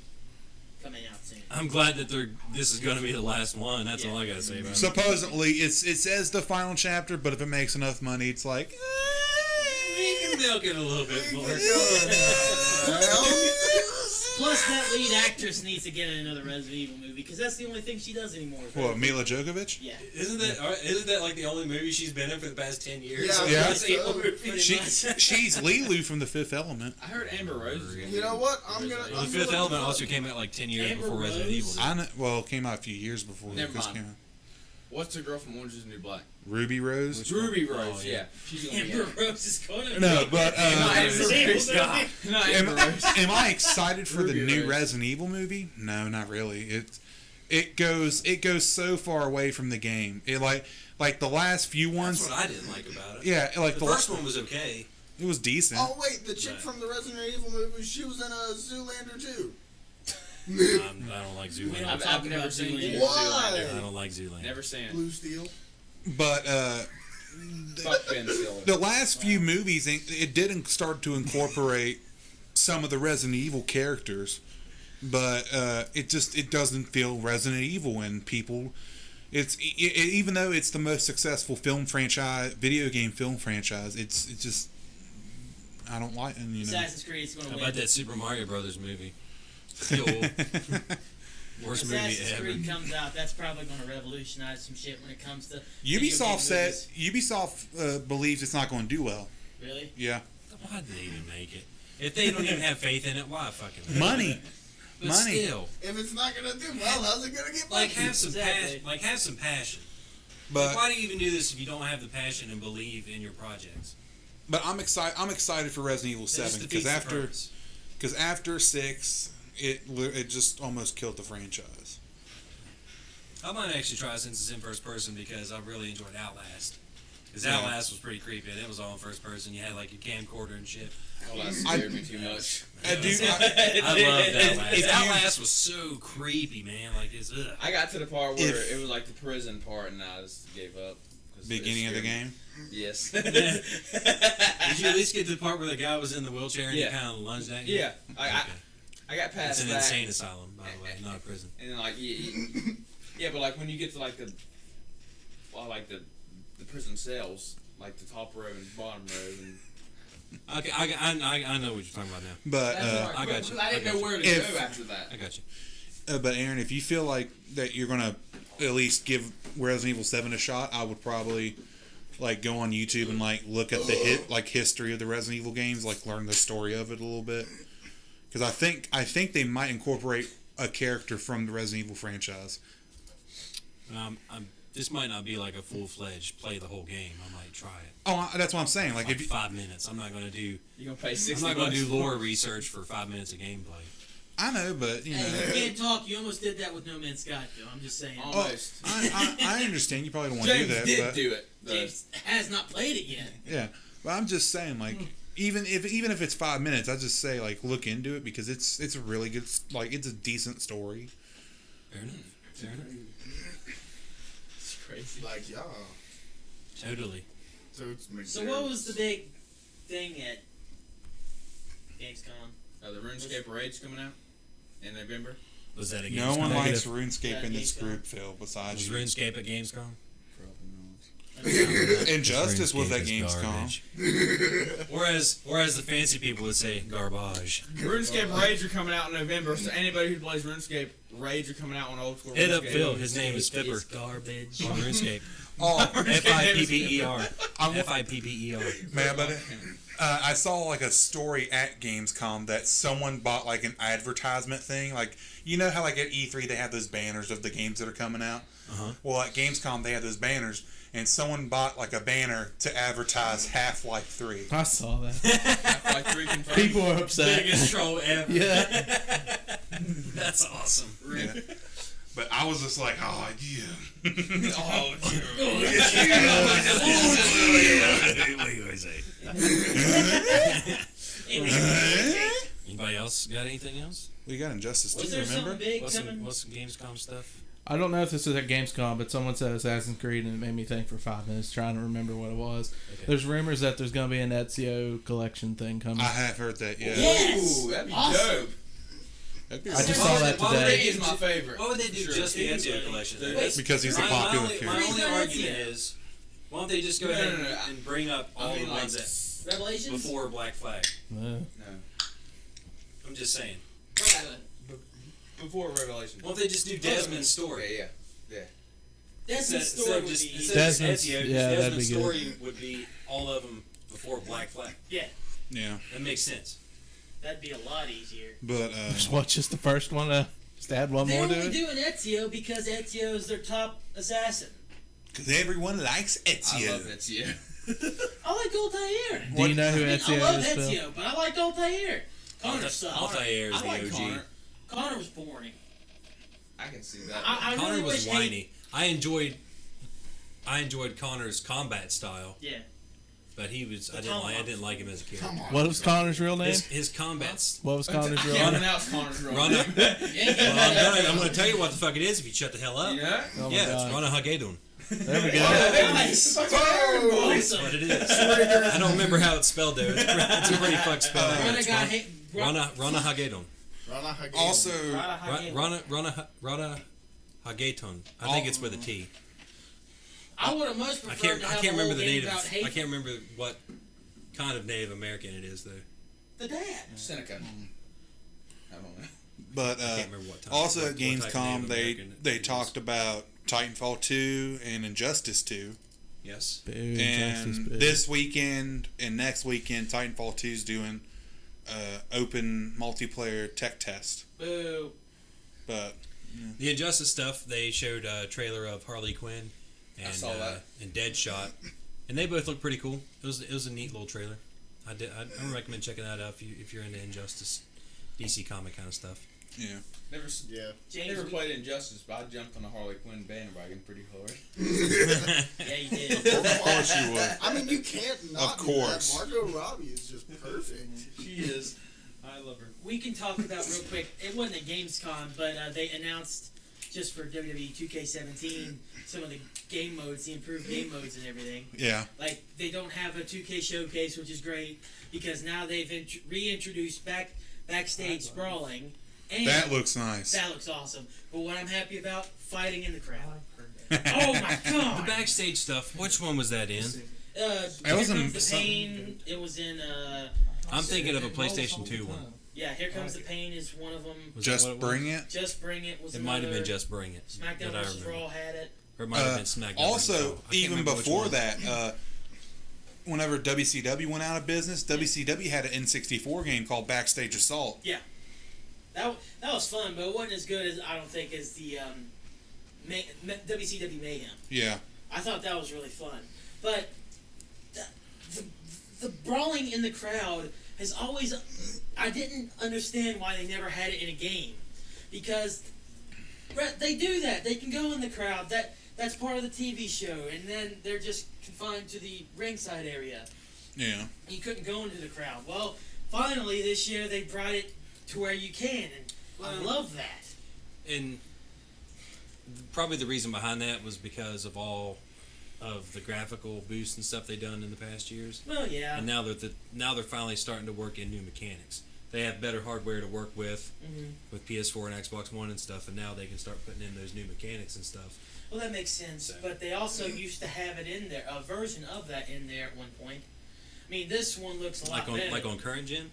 coming out soon? I'm glad that this is going to be the last one. That's all I got to say about it. Supposedly, it says the final chapter, but if it makes enough money, it's we can milk it a little bit more. Plus, that lead actress needs to get in another Resident Evil movie because that's the only thing she does anymore. What, Mila Djokovic? Yeah. Isn't that the only movie she's been in for the past 10 years? Yeah. She's Lilu from The Fifth Element. I heard Amber Rose is You know what? The Fifth Element also came out 10 years before Resident Evil did. I know, well, it came out a few years before. Never this mind. came out. What's the girl from Orange is the New Black? Ruby Rose? It's Ruby Rose, yeah. She's gonna be Amber in it. Rose is going to No, but Not Amber Rose. am I excited for the Ruby new Rose. Resident Evil movie? No, not really. It goes so far away from the game. It like the last few ones. That's what I didn't like about it. Yeah, like the first one was okay. It was decent. Oh wait, the chick from the Resident Evil movie, she was in a Zoolander too. I don't like Zoolander. I've never seen Zoolander. Zoolander. Why? I don't like Zoolander. Never seen it. Blue Steel. But Fuck Ben Stiller. the last few movies, it did start to incorporate some of the Resident Evil characters, but it doesn't feel Resident Evil, and people. Even though it's the most successful video game film franchise, it's just I don't like. And Assassin's Creed is going to How win. about that Super Mario Brothers movie? Still worst movie Assassin's ever. Creed comes out, that's probably going to revolutionize some shit when it comes to video game Ubisoft believes it's not going to do well. Really? Yeah. Why did they even make it? If they don't even have faith in it, why fucking make it? Money. But Money. still, If it's not gonna do well, how's it gonna get money? have some Exactly. passion. Have some passion. But why do you even do this if you don't have the passion and believe in your projects? But I'm excited. I'm excited for Resident Evil 7 because after 6, it just almost killed the franchise. I might actually try since it's in first person because I really enjoyed Outlast. Because Outlast was pretty creepy and it was all in first person. You had like your camcorder and shit. Outlast scared me too much. I loved Outlast. Outlast was so creepy, man. Like it's. Ugh. I got to the part where it was like the prison part, and I just gave up. Beginning of the game. Yes. Did you at least get to the part where the guy was in the wheelchair and he kind of lunged at you? Yeah, I got past It's an that. insane asylum, by the way, not a prison. And then like yeah, but like when you get to like the prison cells, like the top row and bottom row, and Okay, I know what you're talking about now. But I got you. I didn't know where to go after that. I got you. But Aaron, if you feel like that you're gonna at least give Resident Evil 7 a shot, I would probably like go on YouTube and like look at the history of the Resident Evil games, like learn the story of it a little bit. Because I think they might incorporate a character from the Resident Evil franchise. This might not be like a full-fledged play the whole game. I might try it. Oh, that's what I'm saying. Like, if 5 minutes, I'm not gonna do. You're gonna pay $60. I'm not gonna do lore research for 5 minutes of gameplay. I know, but you know. Hey, you can't talk. You almost did that with No Man's Sky, Phil. I'm just saying. Almost. I understand. You probably don't want to do James that. did but, do it. James has not played it yet. Yeah, but I'm just saying, like, even if it's 5 minutes, I just say like look into it because it's a really good, like, it's a decent story. Fair enough. It's crazy. Like, y'all. Totally. So what was the big thing at Gamescom? The RuneScape Raid's coming out in November. Was that a No one Gamescom? likes RuneScape Yeah, in this Gamescom. group, Phil. Besides Was you. RuneScape at Gamescom? Injustice was at RuneScape is Gamescom. garbage. Whereas the fancy people would say garbage. RuneScape Raids are coming out in November, so anybody who plays RuneScape Raids are coming out on old school. Hit up RuneScape. Phil. His name is Fipper It's garbage. on RuneScape. Oh, Fipper. Fipper. man, but I saw like a story at Gamescom that someone bought like an advertisement thing. Like, you know how like at E3 they have those banners of the games that are coming out? Uh-huh. Well, at Gamescom they had those banners, and someone bought like a banner to advertise Half-Life 3. I saw that. Half-Life 3 confirmed. People were upset. Biggest troll ever. Yeah. That's awesome. Yeah. But I was just like, oh, yeah. Oh, Anybody else got anything else? We got Injustice Was 2, there remember? something big What's coming? some Gamescom stuff? I don't know if this is at Gamescom, but someone said Assassin's Creed, and it made me think for 5 minutes, trying to remember what it was. Okay. There's rumors that there's going to be an Ezio collection thing coming. I have heard that, yeah. Yes! Ooh, that'd be Awesome. dope. That'd be I just awesome. saw that Why would today. He is my favorite. Why would they do Sure. just the Ezio collection? Wait, Because he's a popular character. My only Ezio. argument is, why don't they just go No, ahead no, no, and bring up all the ones that Revelations? before Black Flag? Yeah. I'm just saying. Before Revelation. Why don't they just do Desmond's story? Yeah. That's the story would be easy. Instead of just Desmond's- Ezio, yeah, that'd Desmond's be good. story would be all of them before Black Flag. Yeah, Yeah. That makes sense. that'd be a lot easier. But, Just watch just the first one. Just add one They're more to only it. doing Ezio because Ezio is their top assassin. because everyone likes I Ezio. love Ezio. I like Altair. Do you know who I mean, Ezio I love is, Phil? Ezio, but I like Altair. Connor sucks. Altair is I the like OG. Connor. Connor was boring. I can see that. I Connor really was wish whiny. I enjoyed Connor's combat style, Yeah. but I didn't like him as a character. Come on. What was Connor's real name? His combats. What was I Connor's real can't name? pronounce Connor's real Rana. name. I'm going to tell you what the fuck it is if you shut the hell up. Yeah? Oh my Yeah, it's God. Rana Hagedon. There we go. Nice. That's Awesome. what it is. I don't remember how it's spelled though. It's a pretty fucked spell. Rana Hagedon. Also, Rana Hagedon. I think it's with a T. I would have much I preferred can't to have remember a whole the game native. about I hate can't remember what kind of Native American it is though. the dad. Seneca. I don't know. but I can't remember what time. also what at type of Gamescom, Native they American they it is. talked about Titanfall 2 and Injustice 2. Yes. Boo, And Justice, boo. this weekend and next weekend, Titanfall 2 is doing open multiplayer tech test. Boo. But The Injustice stuff. They showed a trailer of Harley Quinn and I saw that. and Deadshot, and they both look pretty cool. It was a neat little trailer. I recommend checking that out if you're into Injustice, DC comic kind of stuff. Yeah. Never James, played Injustice, but I jumped on the Harley Quinn bandwagon pretty hard. Yeah, you did. Of course you would. I mean, you can't not. Of course. Do that. Margot Robbie is just perfect. She is. I love her. We can talk about real quick. It wasn't at Gamescom, but they announced just for WWE 2K17 some of the game modes, the improved game modes and everything. Yeah. Like they don't have a 2K showcase, which is great because now they've reintroduced backstage sprawling. And That looks nice. that looks awesome. But what I'm happy about, fighting in the crowd. Oh my god! The backstage stuff. Which one was that in? Here was in Comes the something- Pain. It was in. I'm thinking of a PlayStation 2 one. Yeah, Here Comes the Pain is one of them. Was that what Just it was? bring it. Just Bring It was It another. might have been Just Bring It. SmackDown that I vs. remember. Raw had it. Or it might have been SmackDown. Also, versus Raw. I can't even remember which before one. that, whenever WCW went out of business, WCW had an N64 game called Backstage Assault. Yeah, that was fun, but it wasn't as good as I don't think as the WCW Mayhem. Yeah. I thought that was really fun, but the brawling in the crowd has always. I didn't understand why they never had it in a game, because they do that. They can go in the crowd. That's part of the TV show, and then they're just confined to the ringside area. Yeah. You couldn't go into the crowd. Well, finally this year they brought it to where you can, and I love that. And probably the reason behind that was because of all of the graphical boosts and stuff they've done in the past years. Well, yeah. And now they're finally starting to work in new mechanics. They have better hardware to work with PS4 and Xbox One and stuff, and now they can start putting in those new mechanics and stuff. Well, that makes sense. So. But they also used to have it in there, a version of that in there at one point. I mean, this one looks a lot better. Like on current gen?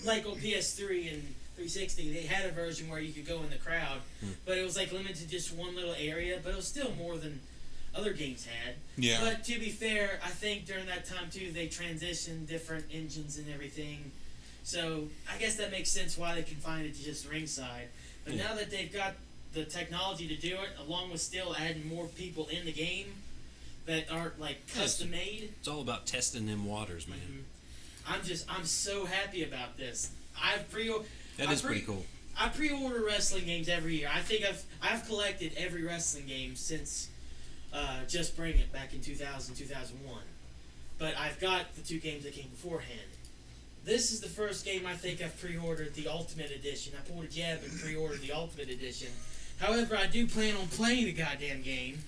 Like on PS3 and 360, they had a version where you could go in the crowd, but it was like limited to just one little area, but it was still more than other games had. Yeah. But to be fair, I think during that time too, they transitioned different engines and everything. So I guess that makes sense why they confined it to just ringside. But now that they've got the technology to do it, along with still adding more people in the game that aren't like custom made. It's all about testing them waters, man. I'm so happy about this. That is pretty cool. I pre-order wrestling games every year. I think I've collected every wrestling game since Just Bring It back in 2000, 2001. But I've got the two games that came beforehand. This is the first game I think I've pre-ordered the Ultimate Edition. I pulled a jab and pre-ordered the Ultimate Edition. However, I do plan on playing the goddamn game,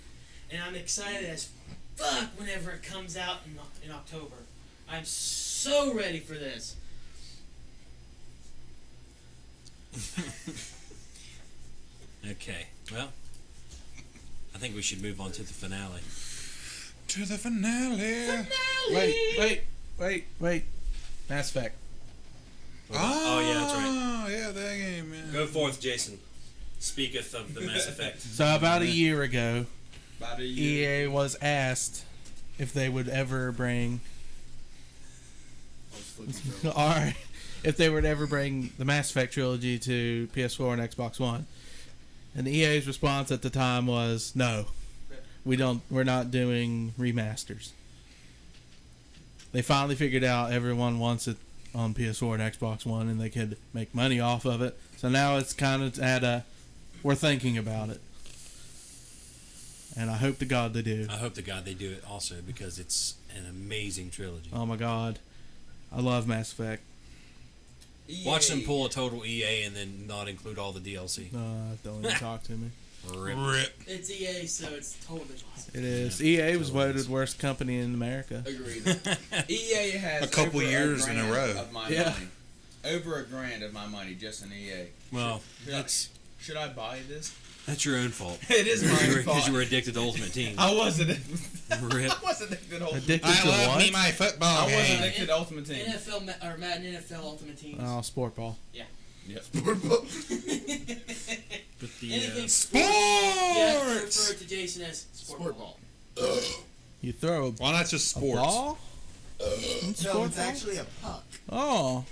and I'm excited as fuck whenever it comes out in October. I'm so ready for this. Okay, well, I think we should move on to the finale. To the finale. Wait. Mass Effect. Oh, yeah, that's right. Oh, yeah, that game, man. Go forth, Jason. Speaketh of the Mass Effect. So about a year ago, About a year. EA was asked if they would ever bring, if they would ever bring the Mass Effect trilogy to PS4 and Xbox One, and the EA's response at the time was no, we're not doing remasters. They finally figured out everyone wants it on PS4 and Xbox One, and they could make money off of it. So now it's kind of at a, we're thinking about it. And I hope to God they do. I hope to God they do it also, because it's an amazing trilogy. Oh my God. I love Mass Effect. Watch them pull a total EA and then not include all the DLC. Don't even talk to me. Rip. It's EA, so it's totally possible. It is. EA was voted worst company in America. Agreed. EA has A couple over years in a grand row. of my Yeah. money. Over $1,000 of my money just in EA. Well, that's Should I buy this? your own fault. It is my Because fault. you were addicted to Ultimate Team. I wasn't. Rip. I wasn't addicted to Ultimate. Addicted to what? my football I wasn't game. addicted to Ultimate Team. NFL or Madden NFL Ultimate Teams. Oh, sport ball. Yeah. Yep. But the, Anything Sports! Yeah, refer to Jason as sport ball. You throw a Why not just a sports? ball? No, Sport it's ball? actually a puck. Oh.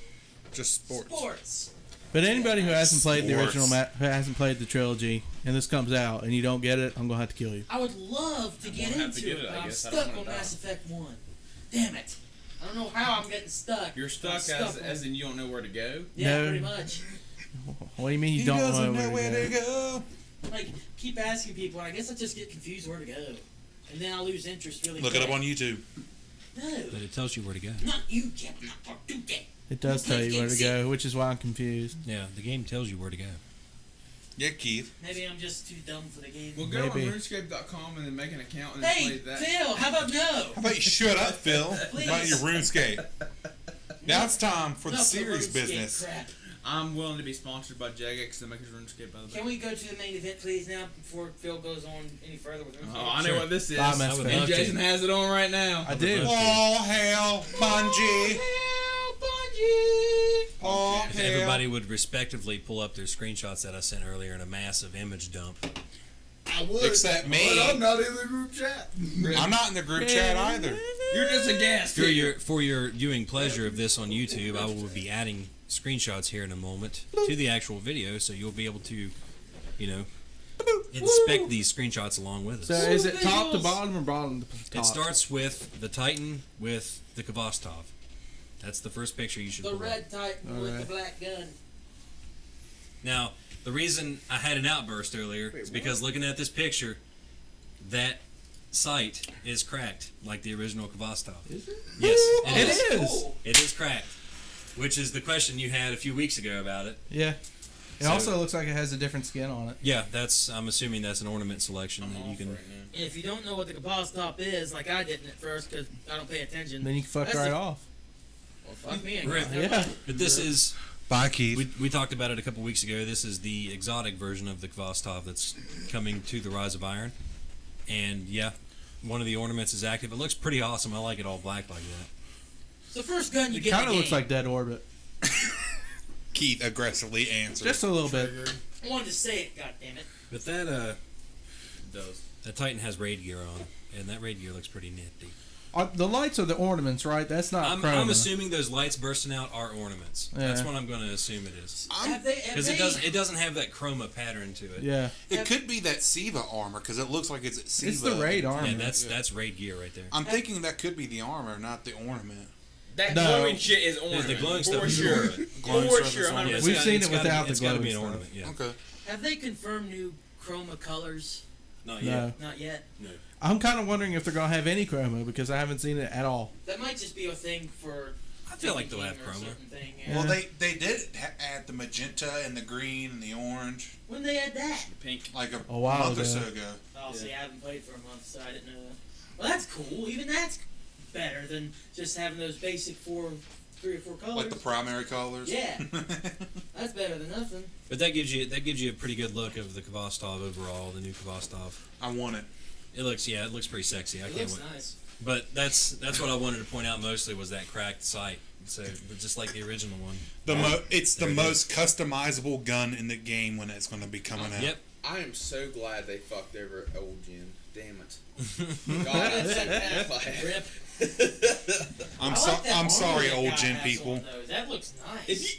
Just sports. Sports. But anybody who hasn't played the Sports. original, who hasn't played the trilogy, and this comes out and you don't get it, I'm gonna have to kill you. I would love to get gonna have to into get it, it, I but I'm guess. I stuck don't on wanna Mass Effect 1. Damn it. I don't know how I'm getting stuck. You're stuck as in you don't know where to go. Yeah, No. pretty much. What do you mean you He don't doesn't know where to go? go. Like, keep asking people, and I guess I just get confused where to go. And then I lose interest really Look quick. it up on YouTube. No. But it tells you where to go. Not you, Jeff. Not do that. It does tell you where to go, which is why I'm confused. Yeah, the game tells you where to go. Yeah, Keith. Maybe I'm just too dumb for the game. Well, go Maybe. on RuneScape.com and then make an account and then Hey, play that. Phil, how about no? How about you shut up, Phil, Please. about your RuneScape? Now it's time for the No, serious RuneScape business. crap. I'm willing to be sponsored by Jagex to make his RuneScape by the way. Can we go to the main event, please, now, before Phil goes on any further with RuneScape? Oh, I know Sure. what this is. Bye, Mass I would Effect. And love Jason to. has it on right now. I do. All hail Bungie. All If hail. everybody would respectively pull up their screenshots that I sent earlier in a massive image dump. I would. Except me. But I'm not in the group chat. I'm not in the group chat either. You're just a guest. For your viewing pleasure of this on YouTube, I will be adding screenshots here in a moment to the actual video, so you'll be able to, inspect these screenshots along with So us. is it top to Visuals. bottom or bottom to top? It starts with the Titan with the Kvostov. That's the first picture you should The pull up. red Titan with Alright. the black gun. Now, the reason I had an outburst earlier is because looking at this picture, that sight is cracked like the original Kvostov. Is it? Yes, It is. Cool. It is cracked, which is the question you had a few weeks ago about it. Yeah. It So- also looks like it has a different skin on it. Yeah, I'm assuming that's an ornament selection I'm that all you for can. it now. And if you don't know what the Kapostop is, like I didn't at first because I don't pay attention. Then you can fuck That's right the- off. Well, fuck me. I Right. guess. Yeah. But this is Bye, Keith. we talked about it a couple weeks ago. This is the exotic version of the Kvostov that's coming to the Rise of Iron, and yeah, one of the ornaments is active. It looks pretty awesome. I like it all black like that. It's the first gun you It get in kind the of looks game. like Dead Orbit. Keith aggressively answered. Just a little bit. I wanted to say it, goddammit. But that Titan has raid gear on, and that raid gear looks pretty nifty. The lights are the ornaments, right? That's not I'm chroma. assuming those lights bursting out are ornaments. That's Yeah. what I'm going to assume it is. Have they? Because it doesn't have that chroma pattern to it. Yeah. It could be that Siva armor because it looks like it's Siva. It's the raid armor. Yeah, that's raid gear right there. I'm thinking that could be the armor, not the ornament. That No. glowing shit is orange. The glowing for stuff is sure. ornament. Glowing For stuff is sure, ornament. 100%. We've seen it's it gotta without be, the it's gotta be an glowing ornament. Yeah. Okay. Have they confirmed new chroma colors? Not No. yet. Not yet. No. I'm kind of wondering if they're going to have any chroma because I haven't seen it at all. That might just be a thing for. I feel like they'll have King or a chroma. certain thing, Yeah. Well, they did add the magenta and the green and the orange When they had that. Pink. like a while month or ago. so ago. Oh, see, I haven't played for a month, so I didn't know that. Well, that's cool. Even that's better than just having those basic 3 or 4 colors. Like the primary colors. Yeah. That's better than nothing. But that gives you a pretty good look of the Kvostov overall, the new Kvostov. I want it. It looks pretty sexy. I It can't looks wait. nice. But that's what I wanted to point out mostly was that cracked sight. So just like the original one. It's the There it most customizable gun in the game when it's going to be coming out. Yep. I am so glad they fucked over old Jen. Damn it. God, that's so bad. Rip. I'm I so, like that I'm armor sorry, that old guy gen has people. on, though. That looks nice.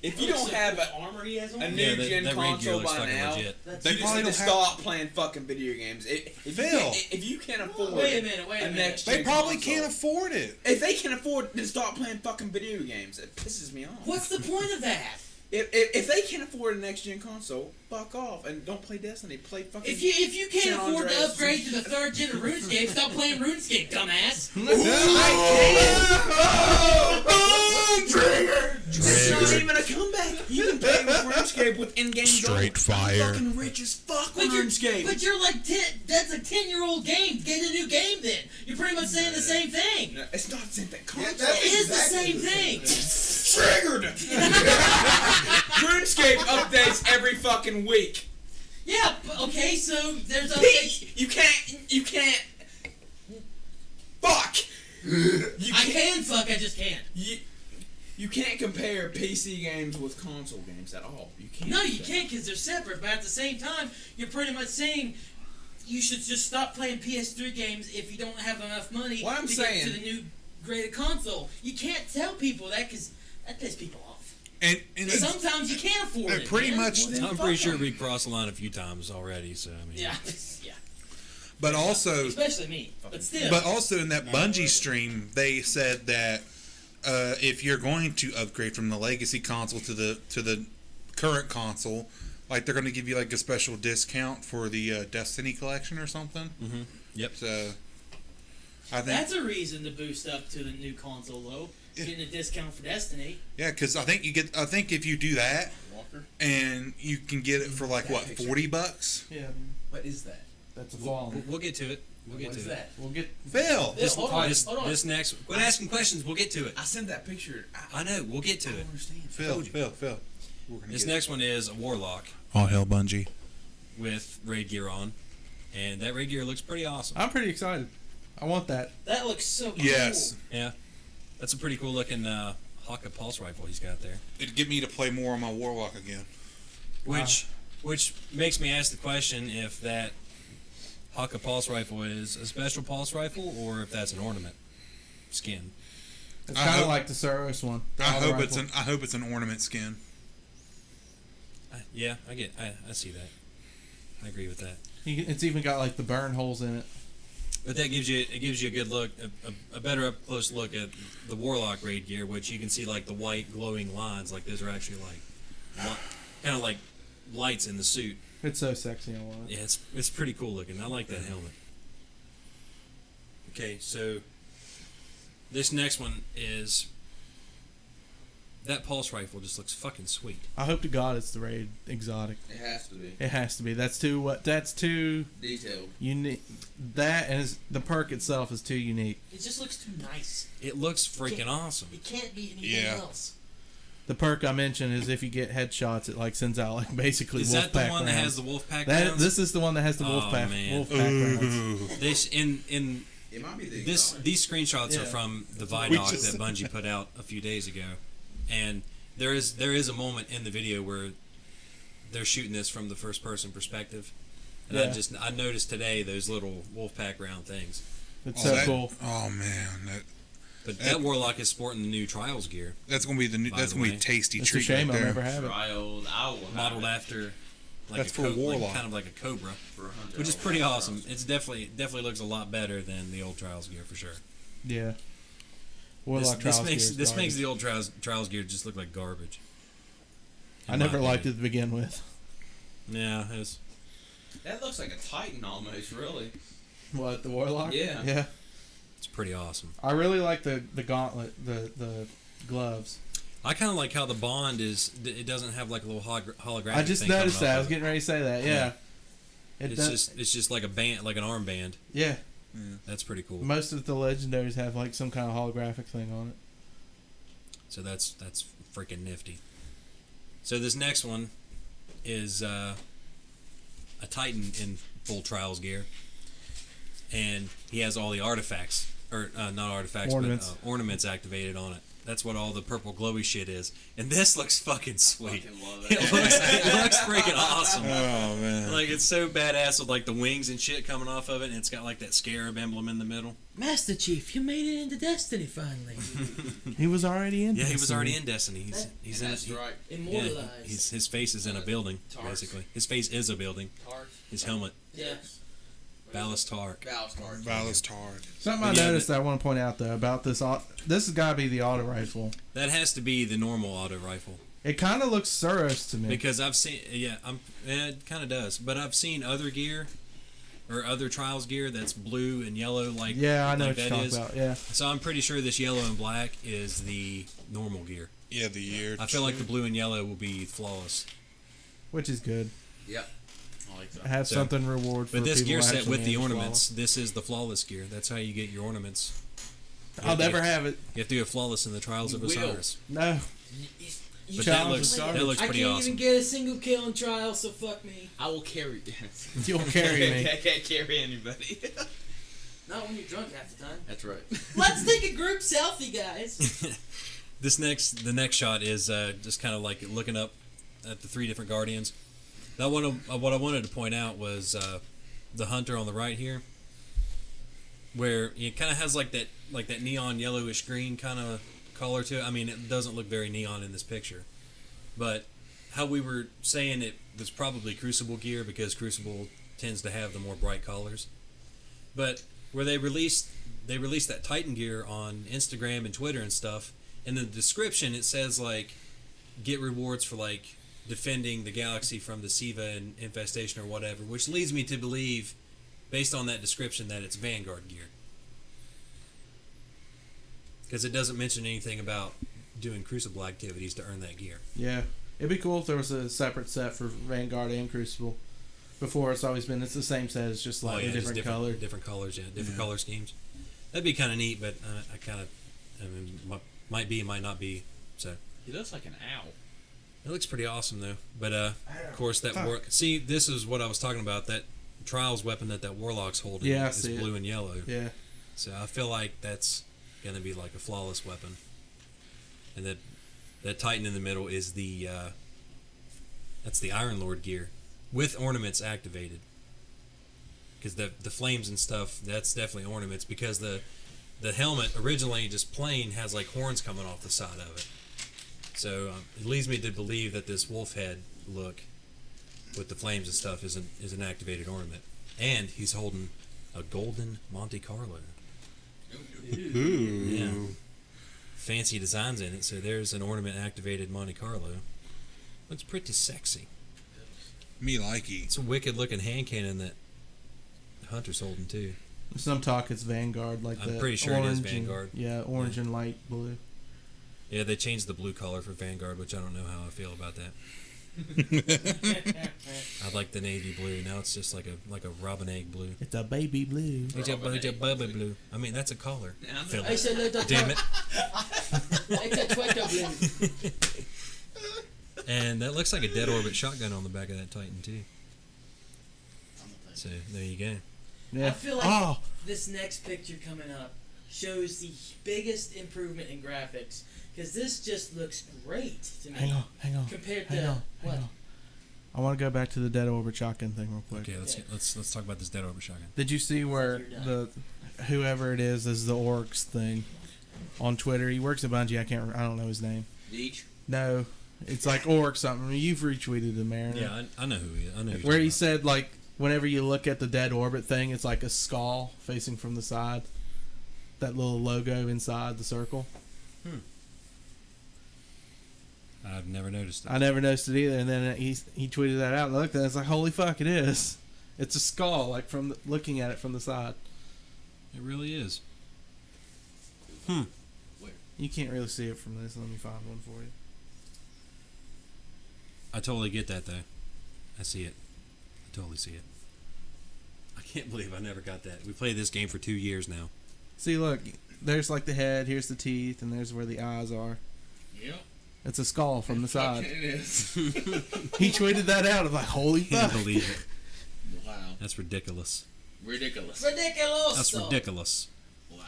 If you don't have the armor he has on, a new Yeah, gen that raid gear console looks by fucking now, legit. that's They you just probably need to don't have- stop playing fucking video games. Phil. If you can't afford Wait a minute. a next They gen probably console, can't afford it. If they can afford, then stop playing fucking video games. It pisses me off. What's the point of that? If they can't afford a next gen console, fuck off and don't play Destiny. Play fucking. If you can't San afford to Andreas. upgrade to the 3rd gen of RuneScape, stop playing RuneScape, dumbass. Trigger! It's not even a comeback. You can play with RuneScape with in-game Straight gold. fire. I'm fucking rich as fuck But with you're, RuneScape. but you're like 10. That's a 10-year-old game. Get a new game then. You're pretty much saying the same thing. No, it's not the same thing. Yeah, Console. that's It is exactly the same thing. Triggered! RuneScape updates every fucking week. Yeah. Okay. So there's updates. You can't. Fuck! You I can fuck. I just can't. You can't compare PC games with console games at all. You can't. No, do you that. can't because they're separate. But at the same time, you're pretty much saying you should just stop playing PS3 games if you don't have enough money What I'm to saying- get to the new graded console. You can't tell people that because that pisses people off. And it's, Sometimes you can't afford it. pretty man. much. Well, then I'm fuck pretty sure 'em. we crossed the line a few times already. So I mean, Yeah, yeah. But also, Especially me. But still. but also in that Bungie stream, they said that if you're going to upgrade from the legacy console to the current console, like they're going to give you like a special discount for the Destiny collection or something. Mm-hmm. Yep. So I think That's a reason to boost up to the new console, though. Getting a discount for Destiny. yeah, because I think if you do that, Walker. and you can get it for like what $40. Yeah, What is that? that's a We'll, fallen. we'll get to it. We'll get What to is it. that? We'll get. Phil, Yeah, hold on. This, Hold on. this next. Quit asking questions. We'll get to it. I sent that picture. I know. We'll get to I it. don't understand. Phil. We're gonna This get next one is a warlock all hell Bungie. with raid gear on, and that raid gear looks pretty awesome. I'm pretty excited. I want that. That looks so cool. Yes, Yeah, that's a pretty cool looking Hawk pulse rifle he's got there. it'd get me to play more on my Warlock again. Which makes me ask the question if that Hawk pulse rifle is a special pulse rifle or if that's an ornament skin. It's I kind of hope- like the Cerberus one. the I auto hope it's rifle. an ornament skin. Yeah, I see that. I agree with that. It's even got like the burn holes in it. But that gives you a good look, a better up close look at the Warlock raid gear, which you can see like the white glowing lines, like those are actually like kind of like lights in the suit. It's so sexy. I want it. Yeah, it's pretty cool looking. I like that helmet. Okay, so this next one is that pulse rifle just looks fucking sweet. I hope to God it's the raid exotic. It has to be It has to be. That's too detailed. unique. That and the perk itself is too unique. It just looks too nice. It looks freaking awesome. It can't be anything Yeah. else. The perk I mentioned is if you get headshots, it like sends out like basically Is wolf that the pack one that rounds. has the wolf pack That rounds? this is the one that has the wolf Oh, pack man. wolf pack rounds. Ooh. This in It might be the This exotic. these screenshots Yeah. are from the We vidoc just- that Bungie put out a few days ago, and there is a moment in the video where they're shooting this from the first person perspective, and Yeah. I noticed today those little Wolfpack round things. It's so that- cool. Oh man, But that Warlock is sporting the new Trials gear, that's gonna be the new. By That's the gonna be way. a tasty It's a treat shame right I'll there. never have it. Trials. I will have modeled it after like That's a for like Warlock. kind of like a Cobra, for 100. which is pretty awesome. It's definitely looks a lot better than the old Trials gear for sure. Yeah. This, Warlock this Trials makes gear is this makes garbage. the old Trials gear just look like garbage. I in my never liked it opinion. to begin with. Yeah, it's That looks like a Titan almost, really. What, the Warlock? Yeah. Yeah. it's pretty awesome. I really like the gauntlet, the gloves. I kind of like how the Bond is. It doesn't have like a little holographic. I just thing coming noticed off that. I of was it. getting ready to say that. Yeah. It It's does. it's just like a band, like an armband. Yeah. That's pretty cool. Most of the legendaries have like some kind of holographic thing on it. So that's freaking nifty. So this next one is a Titan in full Trials gear, and he has all the artifacts, or not artifacts, Ornaments. but ornaments activated on it. That's what all the purple glowy shit is, and this looks fucking sweet. Fucking love It looks freaking awesome. Oh man. Like it's so badass with like the wings and shit coming off of it, and it's got like that scarab emblem in the middle. Master Chief, you made it into Destiny finally. He was already in. Yeah, he was Destiny. already in Destiny. He's in. That's he- right. Yeah, Immortalized. his face is in a building, Tars. basically. His face is a building. Tars. His helmet, Yeah. Ballast Tark. Valstar. Ballast hard. Something I But yeah, noticed that I want to point out though about this. This has got to be the auto rifle. That has to be the normal auto rifle It kind of looks Suros to me. because I've seen. Yeah, it kind of does. But I've seen other gear or other Trials gear that's blue and yellow, like yeah, I know like what you're that talking is. about. Yeah. So I'm pretty sure this yellow and black is the normal gear. Yeah, the year. I feel like the blue and yellow will be flawless. Which is good. Yep. I like that. Have So- something reward for But this people gear who set actually with the manage ornaments, this is the flawless gear. That's how you get your ornaments. flawless. I'll never have it. You have to do a flawless in the Trials of You will. Osiris. No. But Challenge that looks I pretty can't awesome. even get a single kill in Trials, so fuck me. I will carry. You'll carry me. I can't carry anybody. Not when you're drunk half the time. That's right. Let's take a group selfie, guys. The next shot is just kind of like looking up at the three different guardians. Now, what I wanted to point out was the hunter on the right here, where it kind of has like that neon yellowish green kind of color to it. I mean, it doesn't look very neon in this picture, But how we were saying it was probably Crucible gear because Crucible tends to have the more bright colors. But where they released that Titan gear on Instagram and Twitter and stuff, in the description it says like get rewards for like defending the galaxy from the Siva and infestation or whatever, which leads me to believe, based on that description, that it's Vanguard gear. Because it doesn't mention anything about doing Crucible activities to earn that gear. Yeah. It'd be cool if there was a separate set for Vanguard and Crucible. Before, it's the same set, it's just slightly different color. Different colors, yeah. Different color schemes. That'd be kind of neat, but might be, might not be. So He looks like an owl. it looks pretty awesome, though. But, of course, that see, this is what I was talking about. That Trials weapon that Warlock's holding is blue and yellow. Yeah. So I feel like that's going to be like a flawless weapon. And that Titan in the middle is that's the Iron Lord gear with ornaments activated. Because the flames and stuff, that's definitely ornaments, because the helmet originally just plain has like horns coming off the side of it. So it leads me to believe that this wolf head look with the flames and stuff is an activated ornament. And he's holding a golden Monte Carlo. Ooh. Yeah. Fancy designs in it, so there's an ornament activated Monte Carlo. Looks pretty sexy. Me likey. It's a wicked looking hand cannon that Hunter's holding too. Some talk it's Vanguard, like I'm the pretty sure it is orange Vanguard. orange and light blue. Yeah, they changed the blue color for Vanguard, which I don't know how I feel about that. I like the navy blue. Now it's just like a robin egg blue. It's a baby blue. It's a baby blue. I mean, that's a color. Philip. I said let the Damn it. It's a Twitter blue. And that looks like a dead orbit shotgun on the back of that Titan too. So there you go. Yeah. I feel like this next picture coming up shows the biggest improvement in graphics, because this just looks great to me. Hang on. Compared hang to on, what? hang on. I want to go back to the dead orbit shotgun thing real quick. Okay, let's talk about this dead orbit shotgun. Did you see where whoever it is the Orcs thing on Twitter? He works at Bungie. I don't know his name. Deech? No, it's like Orc something. You've retweeted him, Aaron. Yeah, I know who he is. I know who where he about. said like whenever you look at the dead orbit thing, it's like a skull facing from the side. That little logo inside the circle. I've never noticed it. I never noticed it either, and then he tweeted that out. And I looked at it, it's like, holy fuck, it is. It's a skull, like from looking at it from the side. It really is. You can't really see it from this. Let me find one for you. I totally get that though. I see it. I totally see it. I can't believe I never got that. We played this game for 2 years now. See, look, there's like the head, here's the teeth, and there's where the eyes are. Yeah. It's a skull from the side. It is. He tweeted that out. I'm like, holy Can't fuck. believe it. Wow. That's ridiculous. Ridiculous. Ridiculous. That's ridiculous. Wow.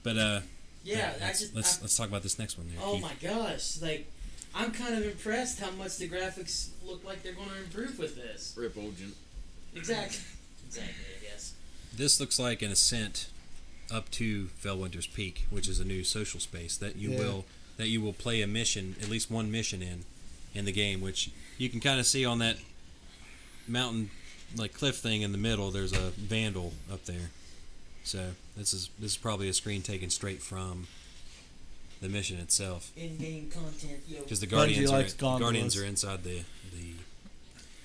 But Yeah, let's talk about this next one. There, oh Keith. my gosh, like I'm kind of impressed how much the graphics look like they're going to improve with this. Rip Ogent. Exactly, I guess. This looks like an ascent up to Felwinter's Peak, which is a new social space that you will play a mission, at least one mission in the game, which you can kind of see on that mountain, like cliff thing in the middle. There's a vandal up there, so this is probably a screen taken straight from the mission itself. In-game content, yo. Because the Bungie likes Guardians gondolas. are inside the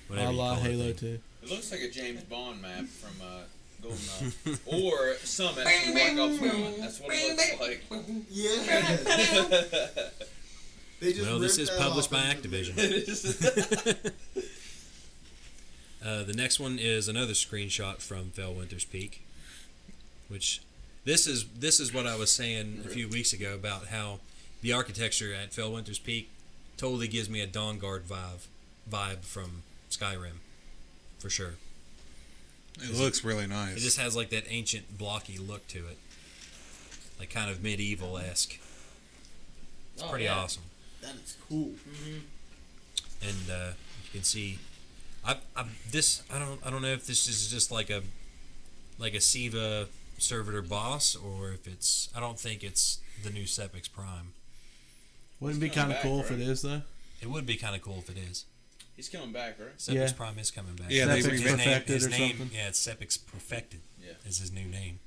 whatever A you la call Halo it. 2. It looks like a James Bond map from Goldeneye. Or Summit from Black Ops 1. That's what it looks like. Yeah. They just Well, this ripped is that published off by into the- Activision. The next one is another screenshot from Felwinter's Peak, which this is what I was saying a few weeks ago about how the architecture at Felwinter's Peak totally gives me a Dawnguard vibe from Skyrim, for sure. It looks really nice. It just has like that ancient blocky look to it, like kind of medieval-esque. It's Oh, pretty yeah. awesome. That is cool. And you can see, I don't know if this is just like a Siva servitor boss, or if it's, I don't think it's the new Sepix Prime. Wouldn't it be It's coming kind of back, cool if right? it is, though? It would be kind of cool if it is. He's coming back, right? Sepix Yeah. Prime is coming back. Yeah, they Sepix re- Perfected his or name, something. yeah, it's Sepix Perfected. Yeah. Is his new name.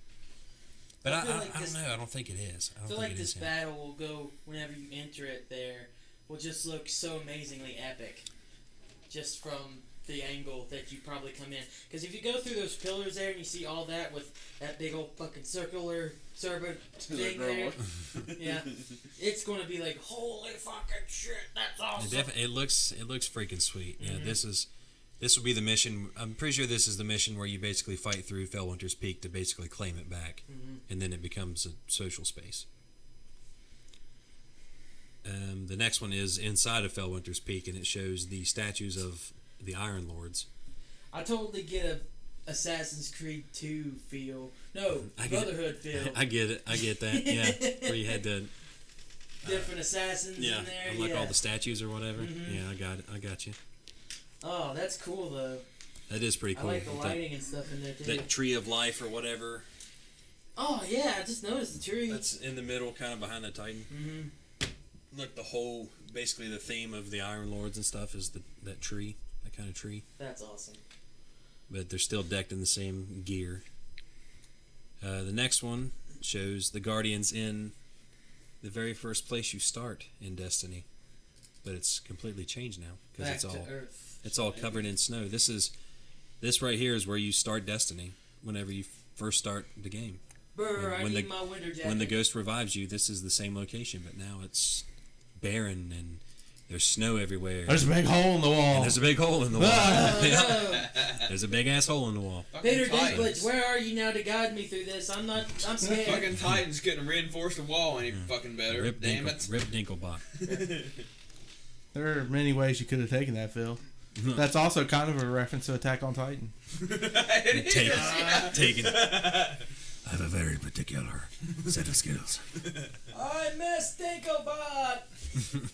But I I feel like don't this- know. I don't think it is. I I don't feel think like it this is him. battle will go whenever you enter it there will just look so amazingly epic just from the angle that you probably come in. Because if you go through those pillars there and you see all that with that big old fucking circular serpent thing there, yeah, it's going to be like, holy fucking shit, that's awesome. It looks freaking sweet. Yeah, Mhm. this will be the mission. I'm pretty sure this is the mission where you basically fight through Fellwinter's Peak to basically claim it back, and then it becomes a social space. The next one is inside of Fellwinter's Peak, and it shows the statues of the Iron Lords. I totally get a Assassin's Creed 2 feel. No, I get it. Brotherhood feel. I get it. I get that. Yeah, where you had to Different assassins in there. unlock yeah. all the statues or whatever. Mhm. Yeah, I got it. I got you. Oh, that's cool though. That is pretty I cool. like the With lighting and stuff in there too. that tree of life or whatever. Oh yeah, I just noticed the tree. That's in the middle, kind of behind the Titan. Mm-hmm. Look, the whole, basically the theme of the Iron Lords and stuff is that tree, that kind of tree. That's awesome. But they're still decked in the same gear. The next one shows the Guardians in the very first place you start in Destiny, but it's completely changed now because Back to Earth. it's all covered in snow. This right here is where you start Destiny whenever you first start the game. Brr, I when need the- my winter jacket. When the ghost revives you, this is the same location, but now it's barren and there's snow everywhere. There's a big hole in the wall. And there's a big hole in the wall. Oh, Yeah. no. There's a big ass hole in the wall. Peter Titans. Dinklage, where are you now to guide me through this? I'm scared. Fucking Titans couldn't reinforce the wall any fucking better. Rip Damn it. Rip Dinklebot. There are many ways you could have taken that, Phil. That's also kind of a reference to Attack on Titan. Taken. I have a very particular set of skills. I miss Dinklebot.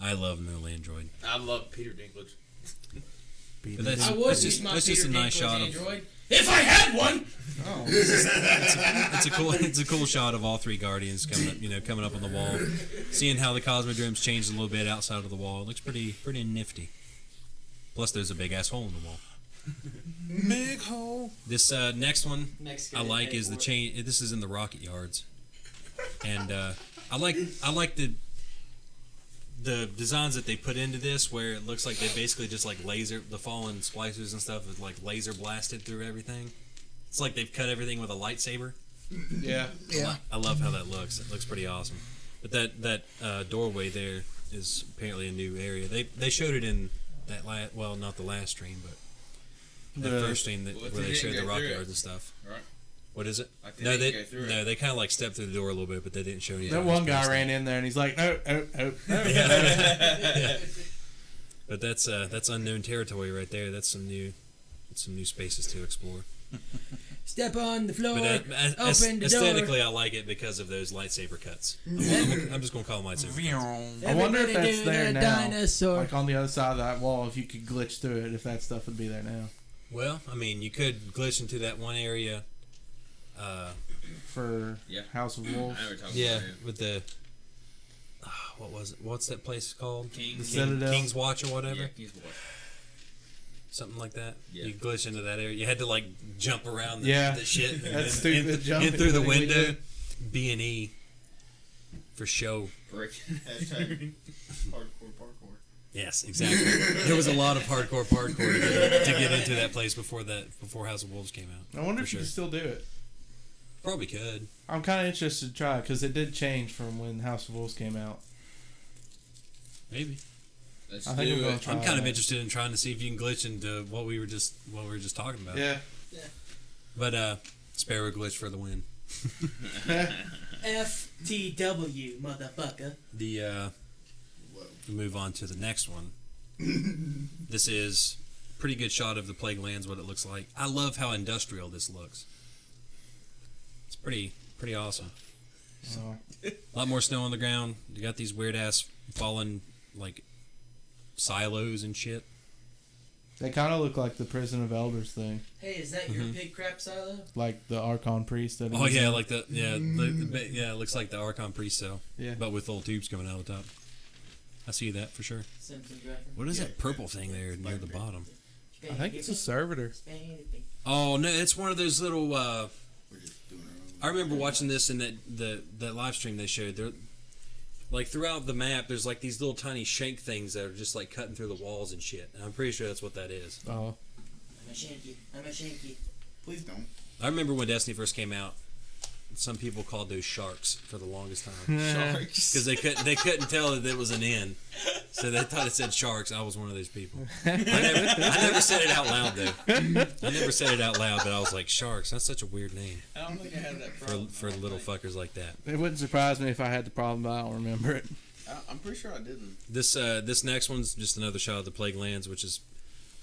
I love No Android. I love Peter Dinklage. But that's, I would that's use just, my that's Peter just a nice Dinklage shot android. If I had one. Oh. it's a cool shot of all three Guardians coming up on the wall, seeing how the Cosmodrome's changed a little bit outside of the wall. It looks pretty nifty. Plus, there's a big ass hole in the wall. Big hole. This next one Next I guy like paid is the for it. chain. This is in the rocket yards, and I like the designs that they put into this, where it looks like they basically just like laser the fallen splicers and stuff is like laser blasted through everything. It's like they've cut everything with a lightsaber. Yeah. I love how that looks. It looks pretty awesome. But that doorway there is apparently a new area. They showed it in that not the last stream, but the first stream Well, where they they showed didn't the go rock through it. yards and stuff. Right. What is it? Like No, didn't go through it. they kind of like stepped through the door a little bit, but they didn't show anything. That one guy ran in there and he's like, no. Yeah. But that's unknown territory right there. That's some new spaces to explore. Step on the floor. But open the aesthetically, I like it because of those lightsaber cuts. I'm just gonna call them lightsaber cuts. I wonder if Everybody that's do there the now. Dinosaur. Like on the other side of that wall, if you could glitch through it, if that stuff would be there now. Well, I mean, you could glitch into that one area. For Yeah. House of Wolves. I know what you're talking Yeah, about. with the what was it? What's that place called? King. The Citadel. King's Watch or whatever, Yeah, King's Watch. something like that. Yeah. You glitch into that area. You had to like jump around Yeah. the shit. And That then stupid in jumping through the thing we window. did. B&E for show. Brick. Hashtag hardcore parkour. Yes, exactly. There was a lot of hardcore parkour to get into that place before House of Wolves came out. I wonder For if you sure. could still do it. Probably could. I'm kind of interested to try because it did change from when House of Wolves came out. Maybe. Let's I think I'm do gonna it. try. I'm kind of that. interested in trying to see if you can glitch into what we were just talking about. Yeah. But Sparrow glitch for the win. FTW, motherfucker. The move on to the next one. This is a pretty good shot of the Plague Lands, what it looks like. I love how industrial this looks. It's pretty awesome. So, A lot more snow on the ground. You got these weird ass fallen like silos and shit. they kind of look like the Prison of Elders thing, Hey, is that your pig crap silo? like the Archon priest. That he Oh was yeah, in. like it looks like the Archon priest cell. Yeah. But with little tubes coming out of the top. I see that for sure. Simpsons reference. What is that purple thing there near the bottom? I think it's a servitor. Oh no, it's one of those little. We're just doing our own. I remember watching this in that live stream they showed. There, like throughout the map, there's like these little tiny shank things that are just like cutting through the walls and shit. And I'm pretty sure that's what that is. Oh. I'm a shanky. Please don't. I remember when Destiny first came out. Some people called those sharks for the longest time. Sharks. Because they couldn't tell that it was an N, so they thought it said sharks. I was one of those people. I never said it out loud though. I never said it out loud, but I was like, sharks. That's such a weird name I don't think I had that problem. for little fuckers like that. It wouldn't surprise me if I had the problem, but I don't remember it. I'm pretty sure I didn't. This next one's just another shot of the Plague Lands, which is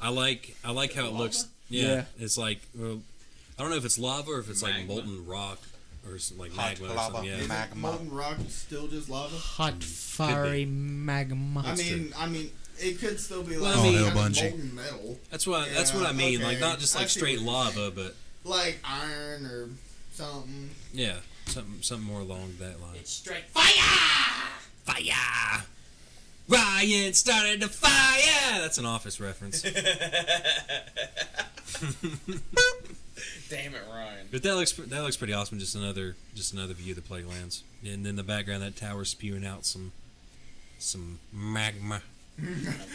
I like how it looks. Yeah. It's like I don't know if it's lava or if it's like Magma. molten rock or some, like Hot magma or lava. something. Yeah. Magma. Molten rock is still just lava. Hot, fiery magma. I mean, it could still be Well, like I mean- Oh, hell, kind of Bungie. molten metal, That's what I mean. Like not just like I see straight what you're lava, but like iron or something. yeah, something more along that line. It's straight fire! Fire! Ryan started the fire. That's an Office reference. Damn it, Ryan. But that looks pretty awesome. Just another view of the Plague Lands, and in the background that tower spewing out some magma.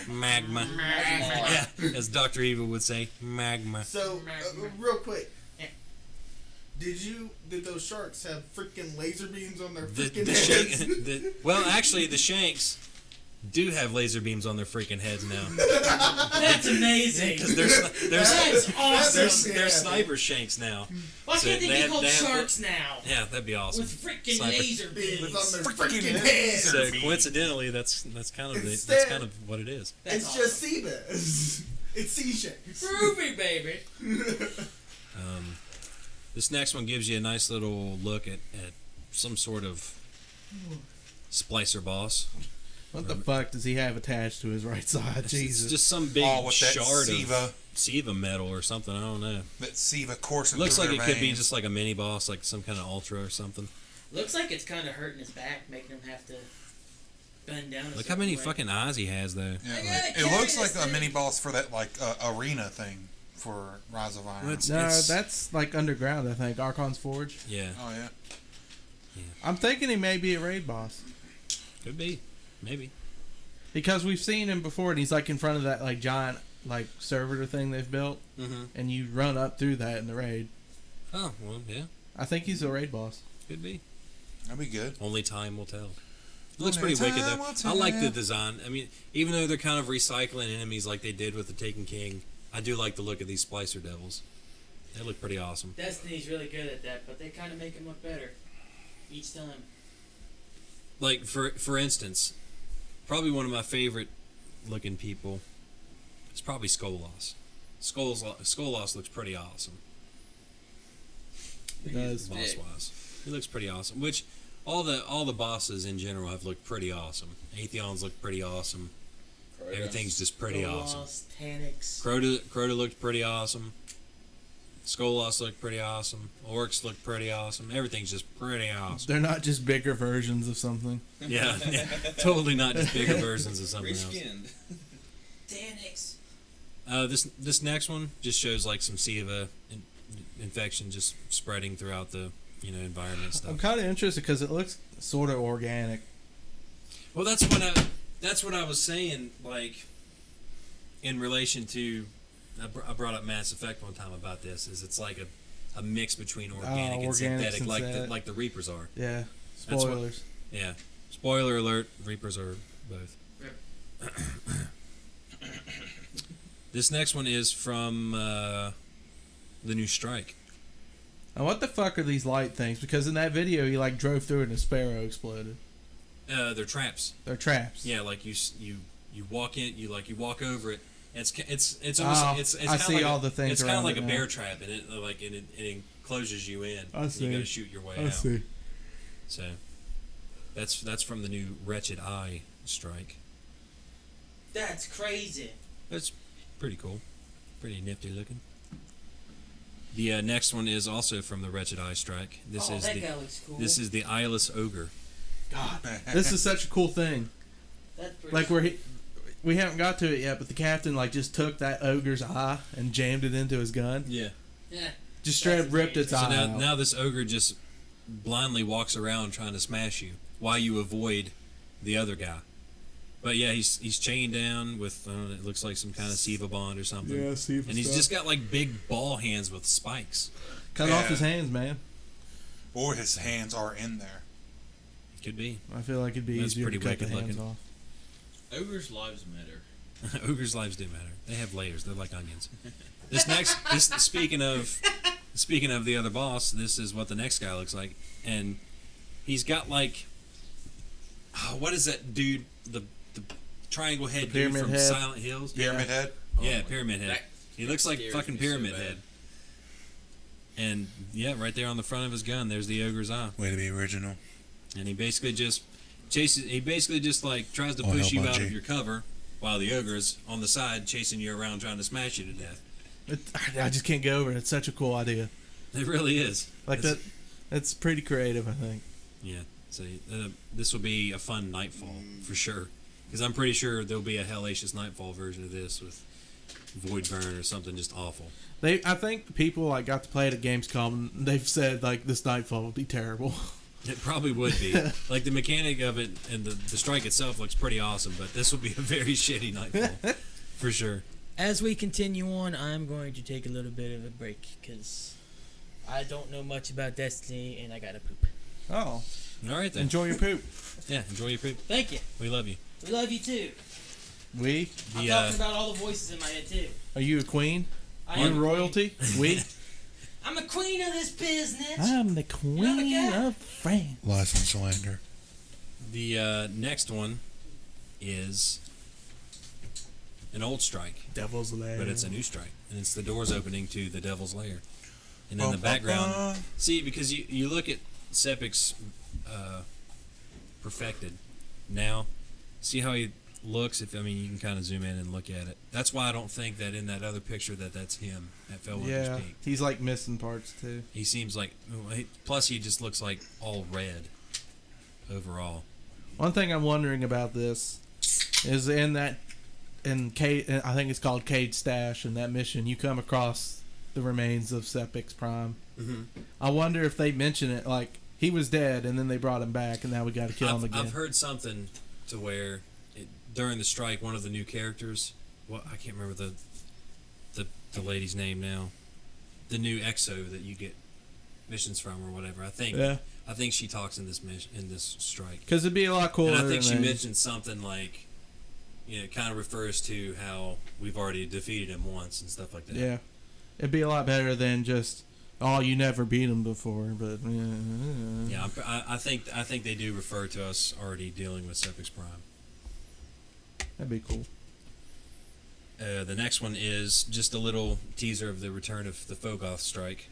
Magma. Yeah, as Dr. Evil would say, magma. So, real quick, did those sharks have freaking laser beams on their freaking heads? Well, actually, the shanks do have laser beams on their freaking heads now. That's amazing. Because they're That's awesome. they're sniper shanks now. Why So can't they be called have- sharks now? Yeah, that'd be awesome. With freaking Sniper. laser Beams on beams. their Freaking freaking heads. So coincidentally, that's kind of Instead- that's kind of what it is. That's It's awesome. just sea bass. It's sea shanks. Groovy, baby. This next one gives you a nice little look at some sort of splicer boss. What the fuck does he have attached to his right side? Jesus. It's just some big Oh, with that shard Siva. of Siva metal or something. I don't know. That Siva coursing Looks through like it their could be veins. just like a mini boss, like some kind of ultra or something. Looks like it's kind of hurting his back, making him have to bend down. Look how many fucking eyes he has, though. Yeah, I gotta it carry looks like this a thing. mini boss for that like arena thing for Rise of Iron. Well, it's- No, that's like underground, I think. Archon's Forge. Yeah, Oh yeah. I'm thinking he may be a raid boss. could be, maybe. Because we've seen him before, and he's like in front of that like giant like servitor thing they've built, Mm-hmm. and you run up through that in the raid. Oh well, yeah, I think he's a raid boss. could be. That'd be good. Only time will tell. It looks Only pretty wicked time though. will I like the tell. design. I mean, even though they're kind of recycling enemies like they did with the Taken King, I do like the look of these Splicer Devils. They look pretty awesome. Destiny's really good at that, but they kind of make him look better each time. Like for instance, probably one of my favorite looking people is probably Skolas. Skolas looks pretty awesome. It does. Boss wise, he looks pretty awesome. Which all the bosses in general have looked pretty awesome. Atheons look pretty awesome. Everything's just pretty awesome. Lost, Tanix. Crota looked pretty awesome. Skolas looked pretty awesome. Orcs looked pretty awesome. Everything's just pretty awesome. They're not just bigger versions of something. Yeah, totally not just bigger versions of something else. Reskinned. Tanix. This next one just shows like some Siva infection just spreading throughout the environment and stuff. I'm kind of interested because it looks sort of organic. Well, that's what I was saying. Like in relation to, I brought up Mass Effect one time about this. Is it's like a mix between organic and organic, synthetic, like the Reapers are. Yeah. That's what- Spoilers. Yeah. Spoiler alert: Reapers are both. This next one is from the new Strike. Now, what the fuck are these light things? Because in that video, he like drove through it and a sparrow exploded. They're traps. They're traps. Yeah, like you walk in, you walk over it. It's almost Oh, it's I kinda see like all the things It's kind of around like it a now. bear trap, and it encloses you in. I and see. You got to shoot your way I out. see. So that's from the new Wretched Eye Strike. That's crazy. That's pretty cool, pretty nifty looking. The next one is also from the Wretched Eye Strike. This is that guy looks cool. the Eyeless Ogre. God, this is such a cool thing. That's pretty Like we haven't got to it yet, but the captain like just took that ogre's eye and jammed it into his gun. Yeah. Yeah. Just straight up ripped its So eye now, out. now this ogre just blindly walks around trying to smash you while you avoid the other guy. But yeah, he's chained down with it looks like some kind of Siva bond or something. Yeah, Siva and he's stuff. just got like big ball hands with spikes. Cut off his hands, man. Or his hands are in there. Could be. I feel like it'd be That's easier pretty to cut the wicked hands looking. off. Ogres' lives matter. Ogres' lives do matter. They have layers. They're like onions. Speaking of the other boss, this is what the next guy looks like, and he's got like, what is that dude? The triangle head dude from head. Silent Hills. Pyramid Head? Yeah, Pyramid Head. That He looks like scares fucking me so Pyramid bad. Head. And yeah, right there on the front of his gun, there's the ogre's eye. Way to be original. And he basically just chases. He basically just like tries to Oh, push you hell, out Bungie. of your cover, while the ogre is on the side chasing you around, trying to smash you to death. I just can't get over it. It's such a cool idea. It really is. Like It's- that's pretty creative, I think. Yeah. So this will be a fun Nightfall for sure, because I'm pretty sure there'll be a Hellacious Nightfall version of this with Void Burn or something just awful. I think people like got to play it at Gamescom. And they've said like this Nightfall would be terrible. It probably would be. Like the mechanic of it and the strike itself looks pretty awesome, but this will be a very shitty Nightfall for sure. As we continue on, I'm going to take a little bit of a break because I don't know much about Destiny and I gotta poop. Oh, All right then. enjoy your poop. Yeah, enjoy your poop. Thank you. We love you. We love you too. We? I'm The talking about all the voices in my head too. Are you a queen? I You am a royalty? We? I'm a queen of this business. I'm the queen guy. of France. License slander. The next one is an old strike, Devil's Lair. but it's a new strike, and it's the doors opening to the Devil's Lair. And in the background, see, because you look at Sepic's Perfected now, see how he looks. You can kind of zoom in and look at it. That's why I don't think that in that other picture that's him at Fellwinter's Yeah, Peak. he's like missing parts too. He seems like, plus he just looks like all red overall. One thing I'm wondering about this is in Cade, I think it's called Cade Stash, in that mission, you come across the remains of Sepic's Prime. Mm-hmm. I wonder if they mention it, like, he was dead, and then they brought him back, and now we got to kill him again. I've heard something to where during the strike, one of the new characters, I can't remember the lady's name now, the new EXO that you get missions from or whatever. I think she talks in this mission in this strike. Because it'd be a lot cooler. And I think she than- mentioned something like, it kind of refers to how we've already defeated him once and stuff like that. Yeah. It'd be a lot better than just, oh, you never beat him before, but... Yeah, I think they do refer to us already dealing with Sepic's Prime. That'd be cool. The next one is just a little teaser of the return of the Fogoth strike,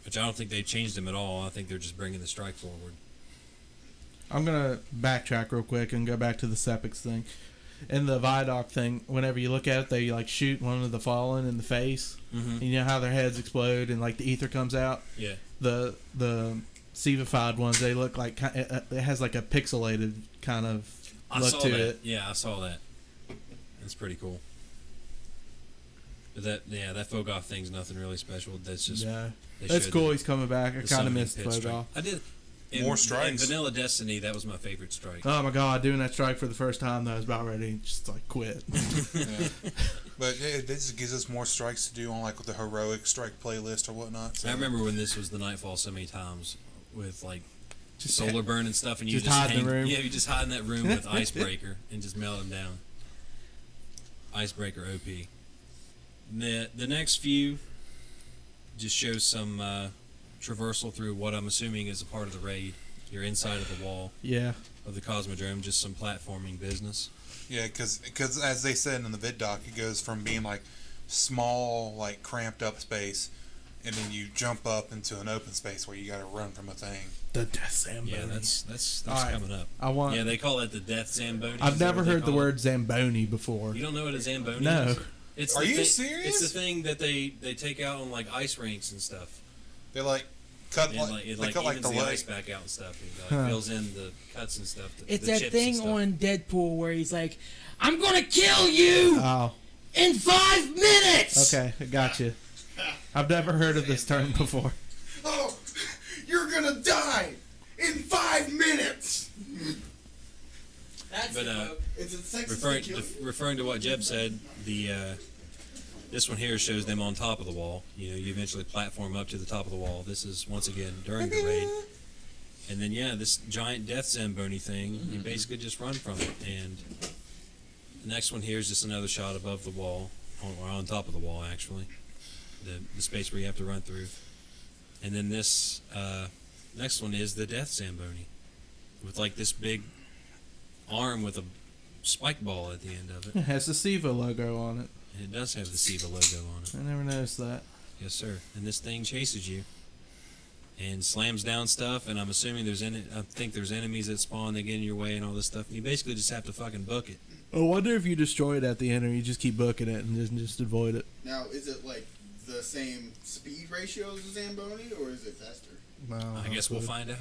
which I don't think they changed them at all. I think they're just bringing the strike forward. I'm going to backtrack real quick and go back to the Sepix thing. In the vidoc thing, whenever you look at it, they like shoot one of the fallen in the face. Mm-hmm. You know how their heads explode and like the ether comes out? Yeah. The Sivified ones, they look like it has like a pixelated kind of I look saw to that. it. Yeah, I saw that. That's pretty cool. But that Fogoth thing's nothing really special. That's just Yeah, they that's showed cool. the- He's coming back. I the kind of summoning missed pit Fogoth. strike. I did. More strikes. In Vanilla Destiny, that was my favorite strike. Oh my god, doing that strike for the first time, though, I was about ready to just like quit. Yeah. But it just gives us more strikes to do on like with the heroic strike playlist or whatnot. So. I remember when this was the Nightfall so many times with like Just solar burn and stuff, and you just just hide in the room. Yeah, you just hide in that room with Icebreaker and just melt him down. Icebreaker OP. The next few just shows some traversal through what I'm assuming is a part of the raid. You're inside of the wall Yeah, of the Cosmodrome, just some platforming business. Yeah, because as they said in the vid doc, it goes from being like small, like cramped up space, and then you jump up into an open space where you got to run from a thing. the Death Zamboni. Yeah, that's Alright. coming up. I want. Yeah, they call it the Death Zamboni. I've Is that never what they heard the call it? word Zamboni before. You don't know what a Zamboni No. is? It's Are the you thi- serious? It's the thing that they take out on like ice rinks and stuff. They're like cut And like, it they cut like evens the the leg. ice back out and stuff. It like, fills in the cuts and stuff. It's the that chips thing and stuff. on Deadpool where he's like, "I'm gonna kill you Oh, in 5 minutes." okay, I got you. I've never heard of this term before. Oh, you're gonna die in 5 minutes. That's But, the quote. It's a sexist Referring kill. referring to what Jeb said, this one here shows them on top of the wall. You know, you eventually platform up to the top of the wall. This is once again during the raid. And then this giant death Zamboni thing, you basically just run from it. And the next one here is just another shot above the wall, or on top of the wall actually, the space where you have to run through. And then this next one is the death Zamboni, with like this big arm with a spike ball at the end of it. It has the Siva logo on it. And it does have the Siva logo on it. I never noticed that. Yes, sir. And this thing chases you and slams down stuff. And I'm assuming I think there's enemies that spawn that get in your way and all this stuff. And you basically just have to fucking book it. I wonder if you destroy it at the end or you just keep booking it and just avoid it. Now, is it like the same speed ratio as a Zamboni, or is it faster? I guess we'll find out.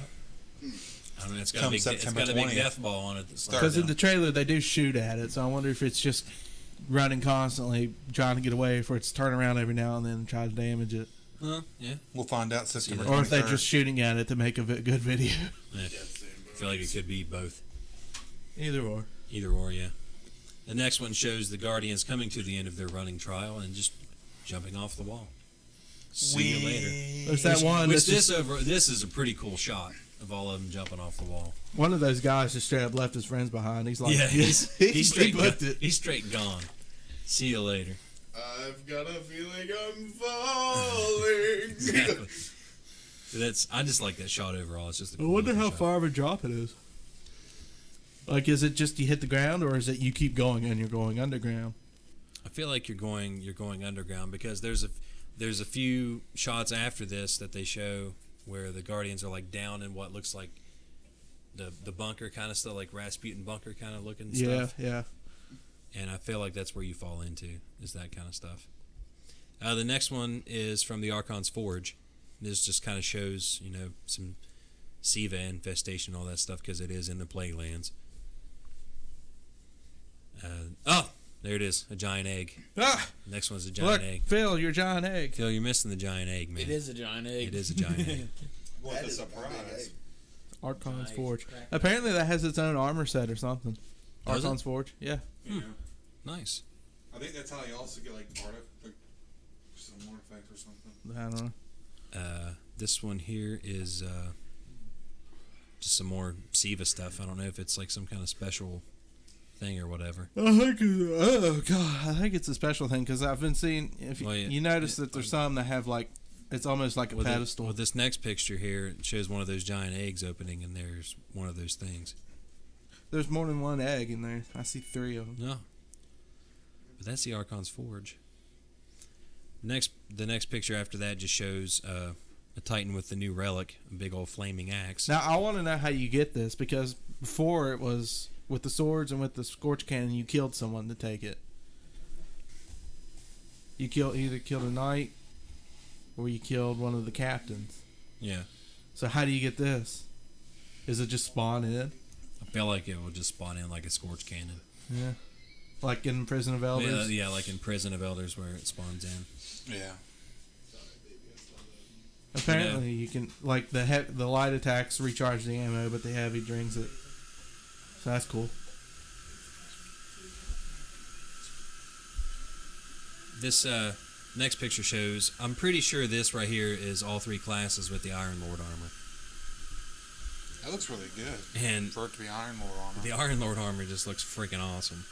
I don't know. It's got Come a big September big 20th. death ball on it. That slows Because in down. the trailer they do shoot at it, so I wonder if it's just running constantly, trying to get away, or it's turn around every now and then and try to damage it, Yeah. We'll find out September or if they're 23rd. just shooting at it to make a good video. I feel like it could be both. Either or. Either or, yeah. The next one shows the Guardians coming to the end of their running trial and just jumping off the wall. See you later. There's that one. Which That's this is a pretty cool shot of all of them jumping off the wall. one of those guys just straight up left his friends behind. He's like, he's straight booked it. He's straight gone. See you later. I've got a feeling I'm falling. Exactly. I just like that shot overall. It's just. I wonder how far of a drop it is. Like, is it just you hit the ground, or is it you keep going and you're going underground? I feel like you're going underground because there's a few shots after this that they show where the Guardians are like down in what looks like the bunker kind of stuff, like Rasputin bunker kind of looking stuff. Yeah. And I feel like that's where you fall into, is that kind of stuff. The next one is from the Archon's Forge. This just kind of shows, some Siva infestation, all that stuff, because it is in the Plague Lands. There it is, a giant egg. Ah, Next one's a giant look, egg. Phil, your giant egg. Phil, you're missing the giant egg, man. It is a giant egg. It is a giant egg. What That a is a surprise. big egg. Archon's Nice. Forge. Crack. Apparently that has its own armor set or something. Does it? Archon's Forge, yeah. Yeah. Nice. I think that's how you also get like some artifact or something. I don't know. This one here is just some more Siva stuff. I don't know if it's like some kind of special thing or whatever. I think it's a special thing because I've been seeing. If Well, yeah. you notice that there's some that have like it's almost like a pedestal. Well, this next picture here it shows one of those giant eggs opening, and there's one of those things. There's more than one egg in there. I see 3 of them. No. But that's the Archon's Forge. The next picture after that just shows a Titan with the new relic, a big old flaming axe. Now I want to know how you get this because before it was with the swords and with the scorch cannon, you killed someone to take it. You either killed a knight or you killed one of the captains. Yeah. So how do you get this? Is it just spawn in? I feel like it will just spawn in like a Scorch Cannon. Yeah. Like in Prison of Elders? Yeah, like in Prison of Elders where it spawns in. Yeah. Apparently you can, like the light attacks recharge the ammo, but the heavy drains it. So that's cool. This next picture shows, I'm pretty sure this right here is all 3 classes with the Iron Lord armor. That looks really good. And For it to be Iron Lord armor. the Iron Lord armor just looks freaking awesome.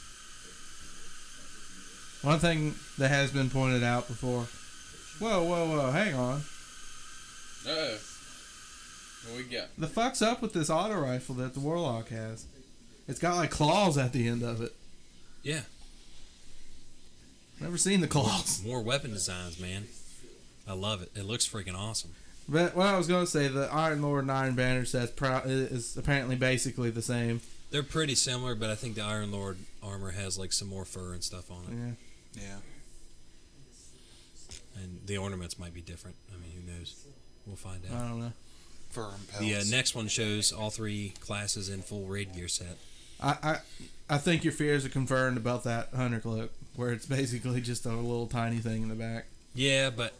One thing that has been pointed out before. Whoa, hang on. What we got? The fuck's up with this auto rifle that the Warlock has? It's got like claws at the end of it. Yeah. Never seen the claws. More weapon designs, man. I love it. It looks freaking awesome. But what I was going to say, the Iron Lord and Iron Banner set is apparently basically the same. They're pretty similar, but I think the Iron Lord armor has like some more fur and stuff on it. Yeah. Yeah. And the ornaments might be different. I mean, who knows? We'll find I out. don't know. Fur and pelts. The next one shows all 3 classes in full raid gear set. I think your fears are confirmed about that hunter cloak, where it's basically just a little tiny thing in the back. Yeah, but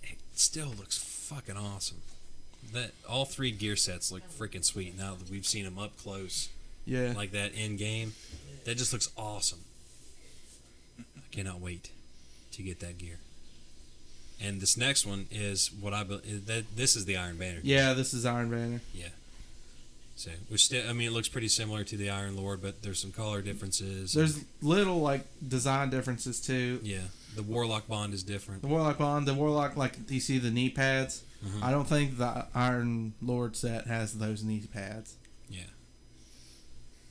it still looks fucking awesome. That all 3 gear sets look freaking sweet now that we've seen them up close. Yeah. Like that in game. That just looks awesome. I cannot wait to get that gear. And this next one is what this is the Iron Banner. Yeah, this is Iron Banner. Yeah. So, which still, I mean, it looks pretty similar to the Iron Lord, but there's some color differences. There's little like design differences too. Yeah, the Warlock bond is different. The Warlock, like you see the knee pads. Mhm. I don't think the Iron Lord set has those knee pads. Yeah.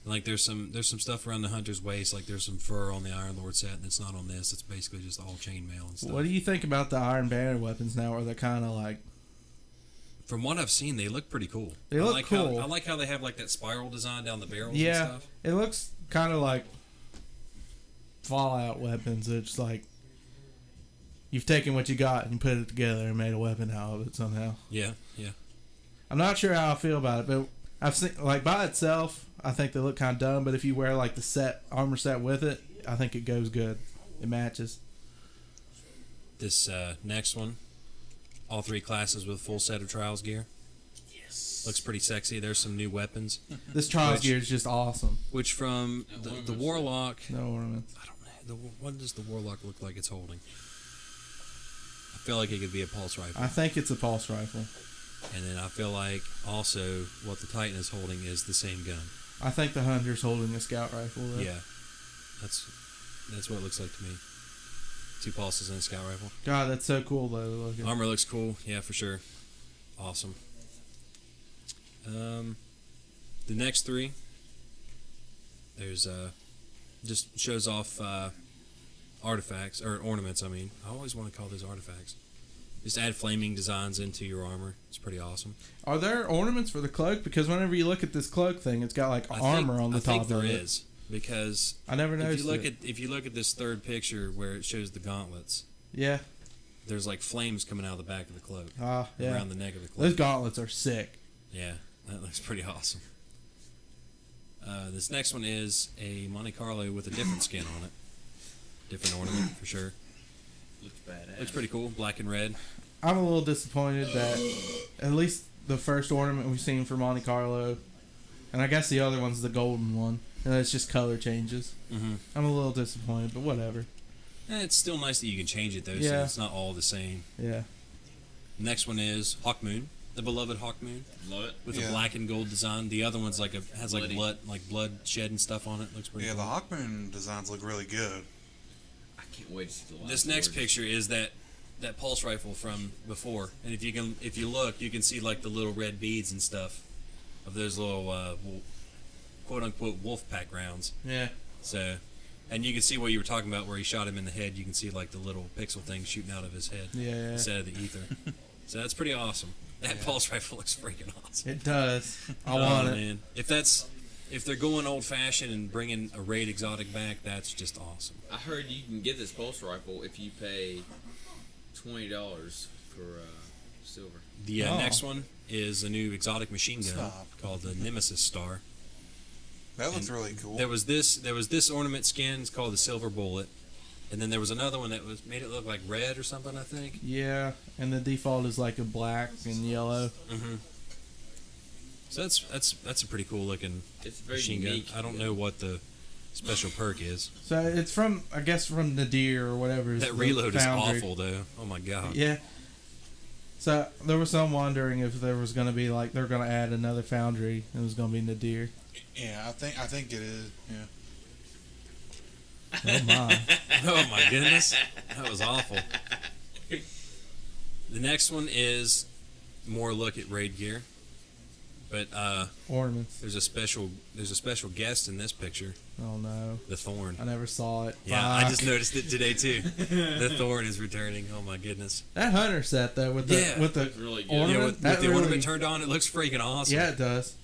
Like there's some stuff around the Hunter's waist, like there's some fur on the Iron Lord set, and it's not on this. It's basically just all chainmail and stuff. What do you think about the Iron Banner weapons now? Where they're kind of like, From what I've seen, they look pretty cool. They look cool. I like how they have like that spiral design down the barrels yeah, and stuff. it looks kind of like Fallout weapons. It's like you've taken what you got and you put it together and made a weapon out of it somehow. Yeah, yeah. I'm not sure how I feel about it, but I've seen like by itself, I think they look kind of dumb. But if you wear like the armor set with it, I think it goes good. It matches. This next one, all 3 classes with full set of Trials gear. Yes. Looks pretty sexy. There's some new weapons, This Trials Which- gear is just awesome. which from the Warlock. No ornaments. I don't know. What does the Warlock look like it's holding? I feel like it could be a pulse rifle. I think it's a pulse rifle. And then I feel like also what the Titan is holding is the same gun. I think the Hunter's holding a scout rifle. Though. Yeah. That's what it looks like to me. 2 pulses and a scout rifle. God, that's so cool though. Looking. Armor looks cool. Yeah, for sure. Awesome. The next 3, there's just shows off artifacts or ornaments. I mean, I always want to call those artifacts. Just add flaming designs into your armor. It's pretty awesome. Are there ornaments for the cloak? Because whenever you look at this cloak thing, it's got like armor on the top there of it. is, because I never noticed if you look at this third picture where it shows the gauntlets, Yeah. there's like flames coming out of the back of the cloak, Yeah. around the neck of the cloak. Those gauntlets are sick. Yeah, that looks pretty awesome. This next one is a Monte Carlo with a different skin on it. Different ornament, for sure. Looks badass. Looks pretty cool, black and red. I'm a little disappointed that at least the first ornament we've seen for Monte Carlo, and I guess the other one's the golden one, and it's just color changes. Mm-hmm. I'm a little disappointed, but whatever. It's still nice that you can change it, though, so Yeah. it's not all the same. Yeah. Next one is Hawkmoon, the beloved Hawkmoon, Love it. with a Yeah. black and gold design. The other one's has Bloody. blood shed and stuff on it. Looks pretty Yeah, cool. the Hawkmoon designs look really good. I can't wait to see the last This next word. picture is that pulse rifle from before, and if you look, you can see like the little red beads and stuff of those little quote unquote wolf pack rounds. Yeah. So, and you can see what you were talking about where he shot him in the head. You can see like the little pixel thing shooting out of his head Yeah. instead of the ether. So that's pretty awesome. That pulse rifle looks freaking awesome. It does. I Oh, want it. man. If they're going old fashioned and bringing a raid exotic back, that's just awesome. I heard you can get this pulse rifle if you pay $20 for silver. The Oh. next one is a new exotic machine gun Stop. called the Nemesis Star. That looks And really cool. There was this ornament skin. It's called the Silver Bullet, and then there was another one that made it look like red or something. I think. Yeah, and the default is like a black and yellow. Mm-hmm. So that's a pretty cool looking It's very machine unique. gun. I don't know what the special perk is. So it's from, I guess, from Nadir or whatever. That the reload is foundry. awful, though. Oh my god. Yeah. So there was some wondering if there was going to be like they're going to add another foundry. And it was going to be Nadir. Yeah, I think it is. Yeah. Oh my! Oh my goodness, that was awful. The next one is more look at raid gear, but Ornaments. there's a special guest in this picture, Oh no! the Thorn. I never saw it. Yeah, I Fuck. just noticed it today too. The Thorn is returning. Oh my goodness. That hunter set though with the Yeah. with the It's really good. ornament. Yeah, with that the really- ornament turned on, it looks freaking awesome. Yeah, it does.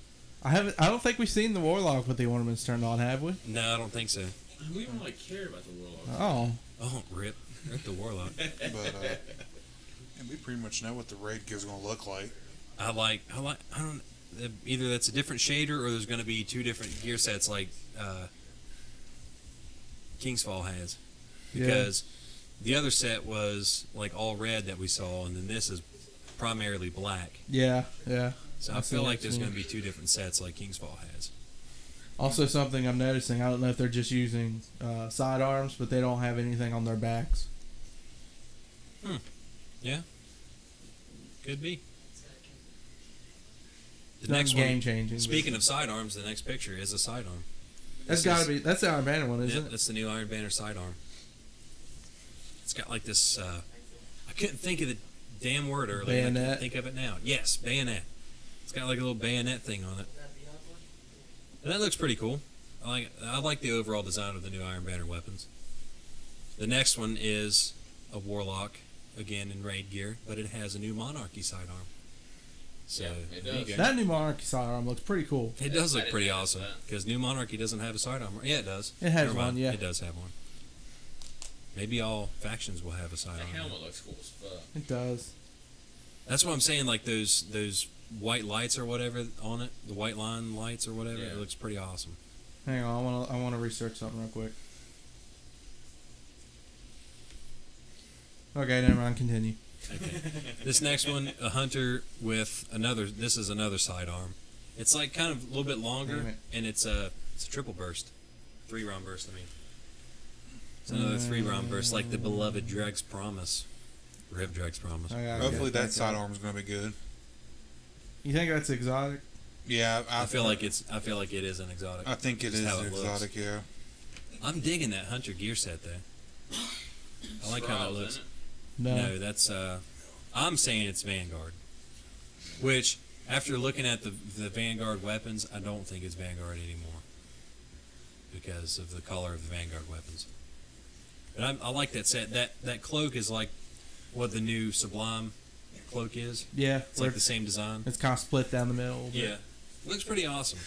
I don't think we've seen the warlock with the ornaments turned on, have we? No, I don't think so. We don't really care about the warlock. Oh, Oh, rip the Warlock. But And we pretty much know what the raid gear is going to look like. I don't. Either that's a different shader or there's going to be two different gear sets like Kingsfall has, because the other set was like all red that we saw, and then this is primarily black. Yeah. So I feel like there's going to be two different sets like Kingsfall has. Also, something I'm noticing, I don't know if they're just using sidearms, but they don't have anything on their backs. Yeah. Could be. The Not next game one, changing. speaking of sidearms, the next picture is a sidearm. That's got to be. That's the Iron Banner one, isn't it? That's the new Iron Banner sidearm. It's got like this. I couldn't think of the damn word earlier. Bayonet. I can't think of it now. Yes, bayonet. It's got like a little bayonet thing on it. And that looks pretty cool. I like the overall design of the new Iron Banner weapons. The next one is a Warlock, again in raid gear, but it has a new Monarchy sidearm. So it there you does. go. That new Monarchy sidearm looks pretty cool. It does I look didn't pretty notice awesome that. because new Monarchy doesn't have a sidearm. Yeah, it does. It has Never mind. one, yeah. It does have one. Maybe all factions will have a The sidearm. helmet looks cool as fuck. It does. That's what I'm saying. Like those white lights or whatever on it, the white line lights or whatever. Yeah. It looks pretty awesome. Hang on, I want to research something real quick. Okay, never mind. Continue. Okay. This next one, a hunter with another. This is another sidearm. It's like kind of a little bit Damn longer, it. and it's a triple burst, 3-round burst. I mean, it's another 3-round burst, like the beloved Dreg's Promise, Rip Dreg's Promise. I gotta Hopefully get that back sidearm is going to be good. You think that's exotic? Yeah, I feel like it is an exotic. I think it Just is how it exotic. Yeah. I'm digging that hunter gear set though. I like how that Strauss, looks. isn't No, that's I'm saying it's Vanguard. Which, after looking at the Vanguard weapons, I don't think it's Vanguard anymore. Because of the color of the Vanguard weapons. But I like that set. That cloak is like what the new Sublime cloak is. Yeah. It's like the same design. It's kind of split down the middle. Yeah. Looks pretty awesome.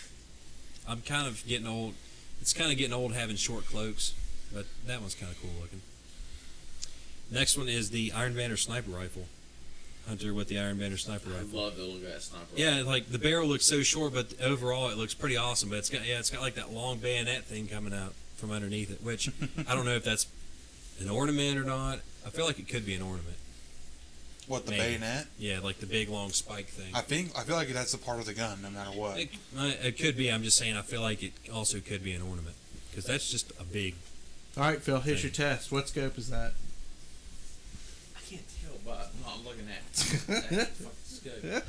I'm kind of getting old. It's kind of getting old having short cloaks, but that one's kind of cool looking. Next one is the Iron Banner sniper rifle. Hunter with the Iron Banner sniper it? I rifle. love the look of that sniper. Yeah, like the barrel looks so short, but overall it looks pretty awesome. But it's got like that long bayonet thing coming out from underneath it, which I don't know if that's an ornament or not. I feel like it could be an ornament. What, the Maybe. bayonet? Yeah, like the big long spike thing. I feel like that's a part of the gun, no matter what. It could be. I'm just saying. I feel like it also could be an ornament because that's just a big. All right, Phil, here's your test. What scope is that? I can't tell by not looking at that fucking scope.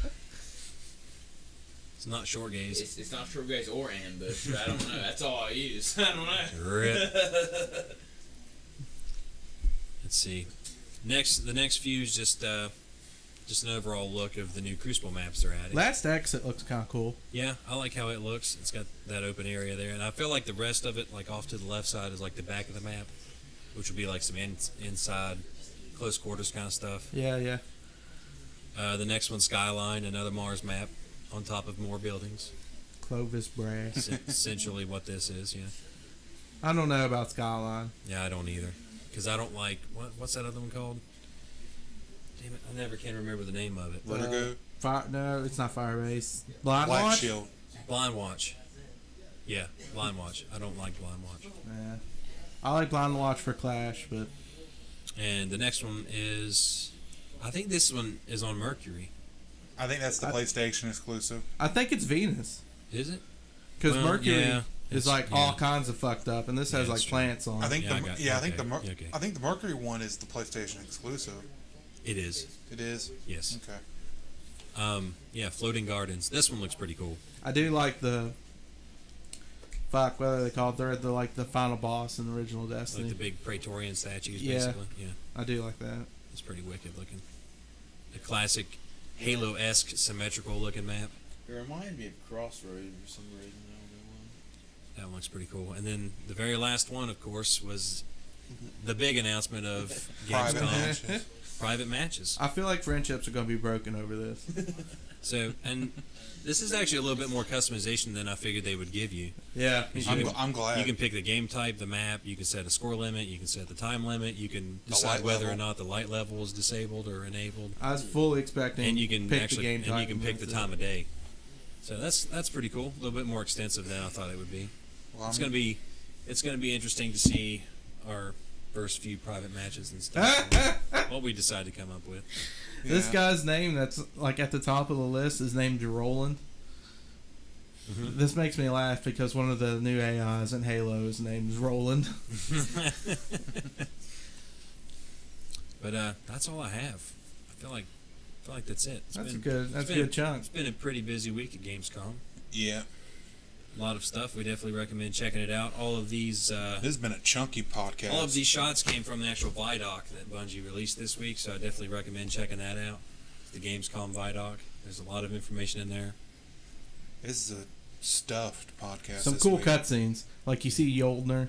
It's not short gaze. It's not short gaze or ambush. I don't know. That's all I use. I don't know. Rip. Let's see. The next few is just an overall look of the new Crucible maps they're adding. Last exit looks kind of cool. Yeah, I like how it looks. It's got that open area there, and I feel like the rest of it, like off to the left side, is like the back of the map, which would be like some inside, close quarters kind of stuff. Yeah. The next one's Skyline, another Mars map on top of more buildings. Clovis Brass. Essentially what this is, yeah. I don't know about Skyline. Yeah, I don't either. Because I don't like... What's that other one called? Damn it, I never can remember the name of it. Vertigo? No, it's not Firebase. Blind Black Watch? Shield. Blind Watch. Yeah, Blind Watch. I don't like Blind Watch. Yeah. I like Blind Watch for Clash, but... And the next one is... I think this one is on Mercury. I think that's the PlayStation exclusive. I think it's Venus. Is it? Because Well, Mercury yeah, is it's- like yeah. all kinds of fucked up, and this has Yeah, like it's true. plants on I it. think Yeah, I think okay. I think the Mercury one is the PlayStation exclusive. It is. It is. Yes. Okay. Yeah, Floating Gardens. This one looks pretty cool. I do like the... Fuck, what are they called? They're like the final boss in the original Destiny. Like the big Praetorian statues, Yeah. basically. Yeah, I do like that. it's pretty wicked looking. A classic Halo-esque symmetrical looking map. It reminded me of Crossroads for some reason. I don't know why. That one looks pretty cool. And then the very last one, of course, was the big announcement of Private Gamescom. matches. Private matches. I feel like friendships are going to be broken over this. So, and this is actually a little bit more customization than I figured they would give you. Yeah. I'm glad. You can pick the game type, the map. You can set a score limit. You can set the time limit. You can The decide light whether level. or not the light level is disabled or enabled. I was fully expecting. And you can pick actually the game and you type can pick the that's it. time of day. So that's pretty cool. A little bit more extensive than I thought it would be. Well, It's gonna be interesting to see our first few private matches and stuff. What we decide to come up with. This Yeah. guy's name that's like at the top of the list is named Roland. Mhm. This makes me laugh because one of the new AIs in Halo is named Roland. But that's all I have. I feel like that's it. That's a good it's good chunk. It's been a pretty busy week at Gamescom. Yeah. A lot of stuff. We definitely recommend checking it out. All of these This has been a chunky podcast. all of these shots came from the actual vidoc that Bungie released this week, so I definitely recommend checking that out. It's the Gamescom vidoc. There's a lot of information in there. This is a stuffed podcast. Some this cool week. cutscenes. Like you see Yoldner.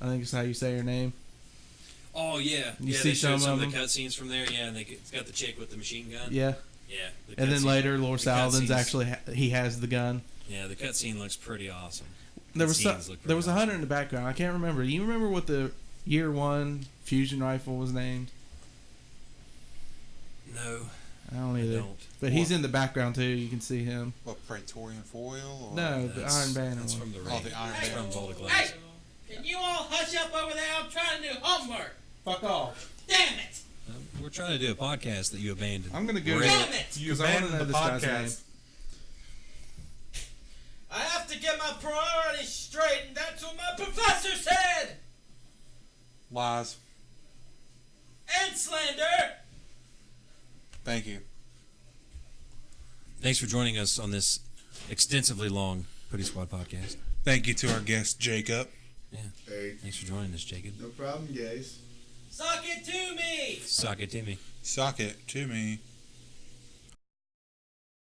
I think is how you say her name. Oh yeah, You yeah. see They showed some some of of the cutscenes from there. Yeah, and it's got the chick with the machine gun. Yeah. Yeah. The And then cutscene- later, Lord the Saladin's cutscenes- actually he has the gun. Yeah, the cutscene looks pretty awesome. There was Cutscenes look there was a pretty hunter in the background. I can't remember. Do you remember what the Year 1 fusion rifle was named? No, I don't I either. don't. But he's in the background too. You can see him. What, Praetorian Foil? Or No, the That's- Iron Banner That's one. from the Oh, ring. the Iron That's Banner. from Boulder Glass. Hey! Can you all hush up over there? I'm trying to do homework. Fuck off. Damn it! We're trying to do a podcast that you abandoned. I'm gonna go. Great. Damn it! Because I want to know this guy's name. I have to get my priorities straight, and that's what my professor said! Lies. And slander! Thank you. Thanks for joining us on this extensively long Puddy Squad podcast. Thank you to our guest, Jacob. Hey, Thanks for joining us, Jacob. no problem, guys. Suck it to me! Sock it, Timmy. Sock it to me.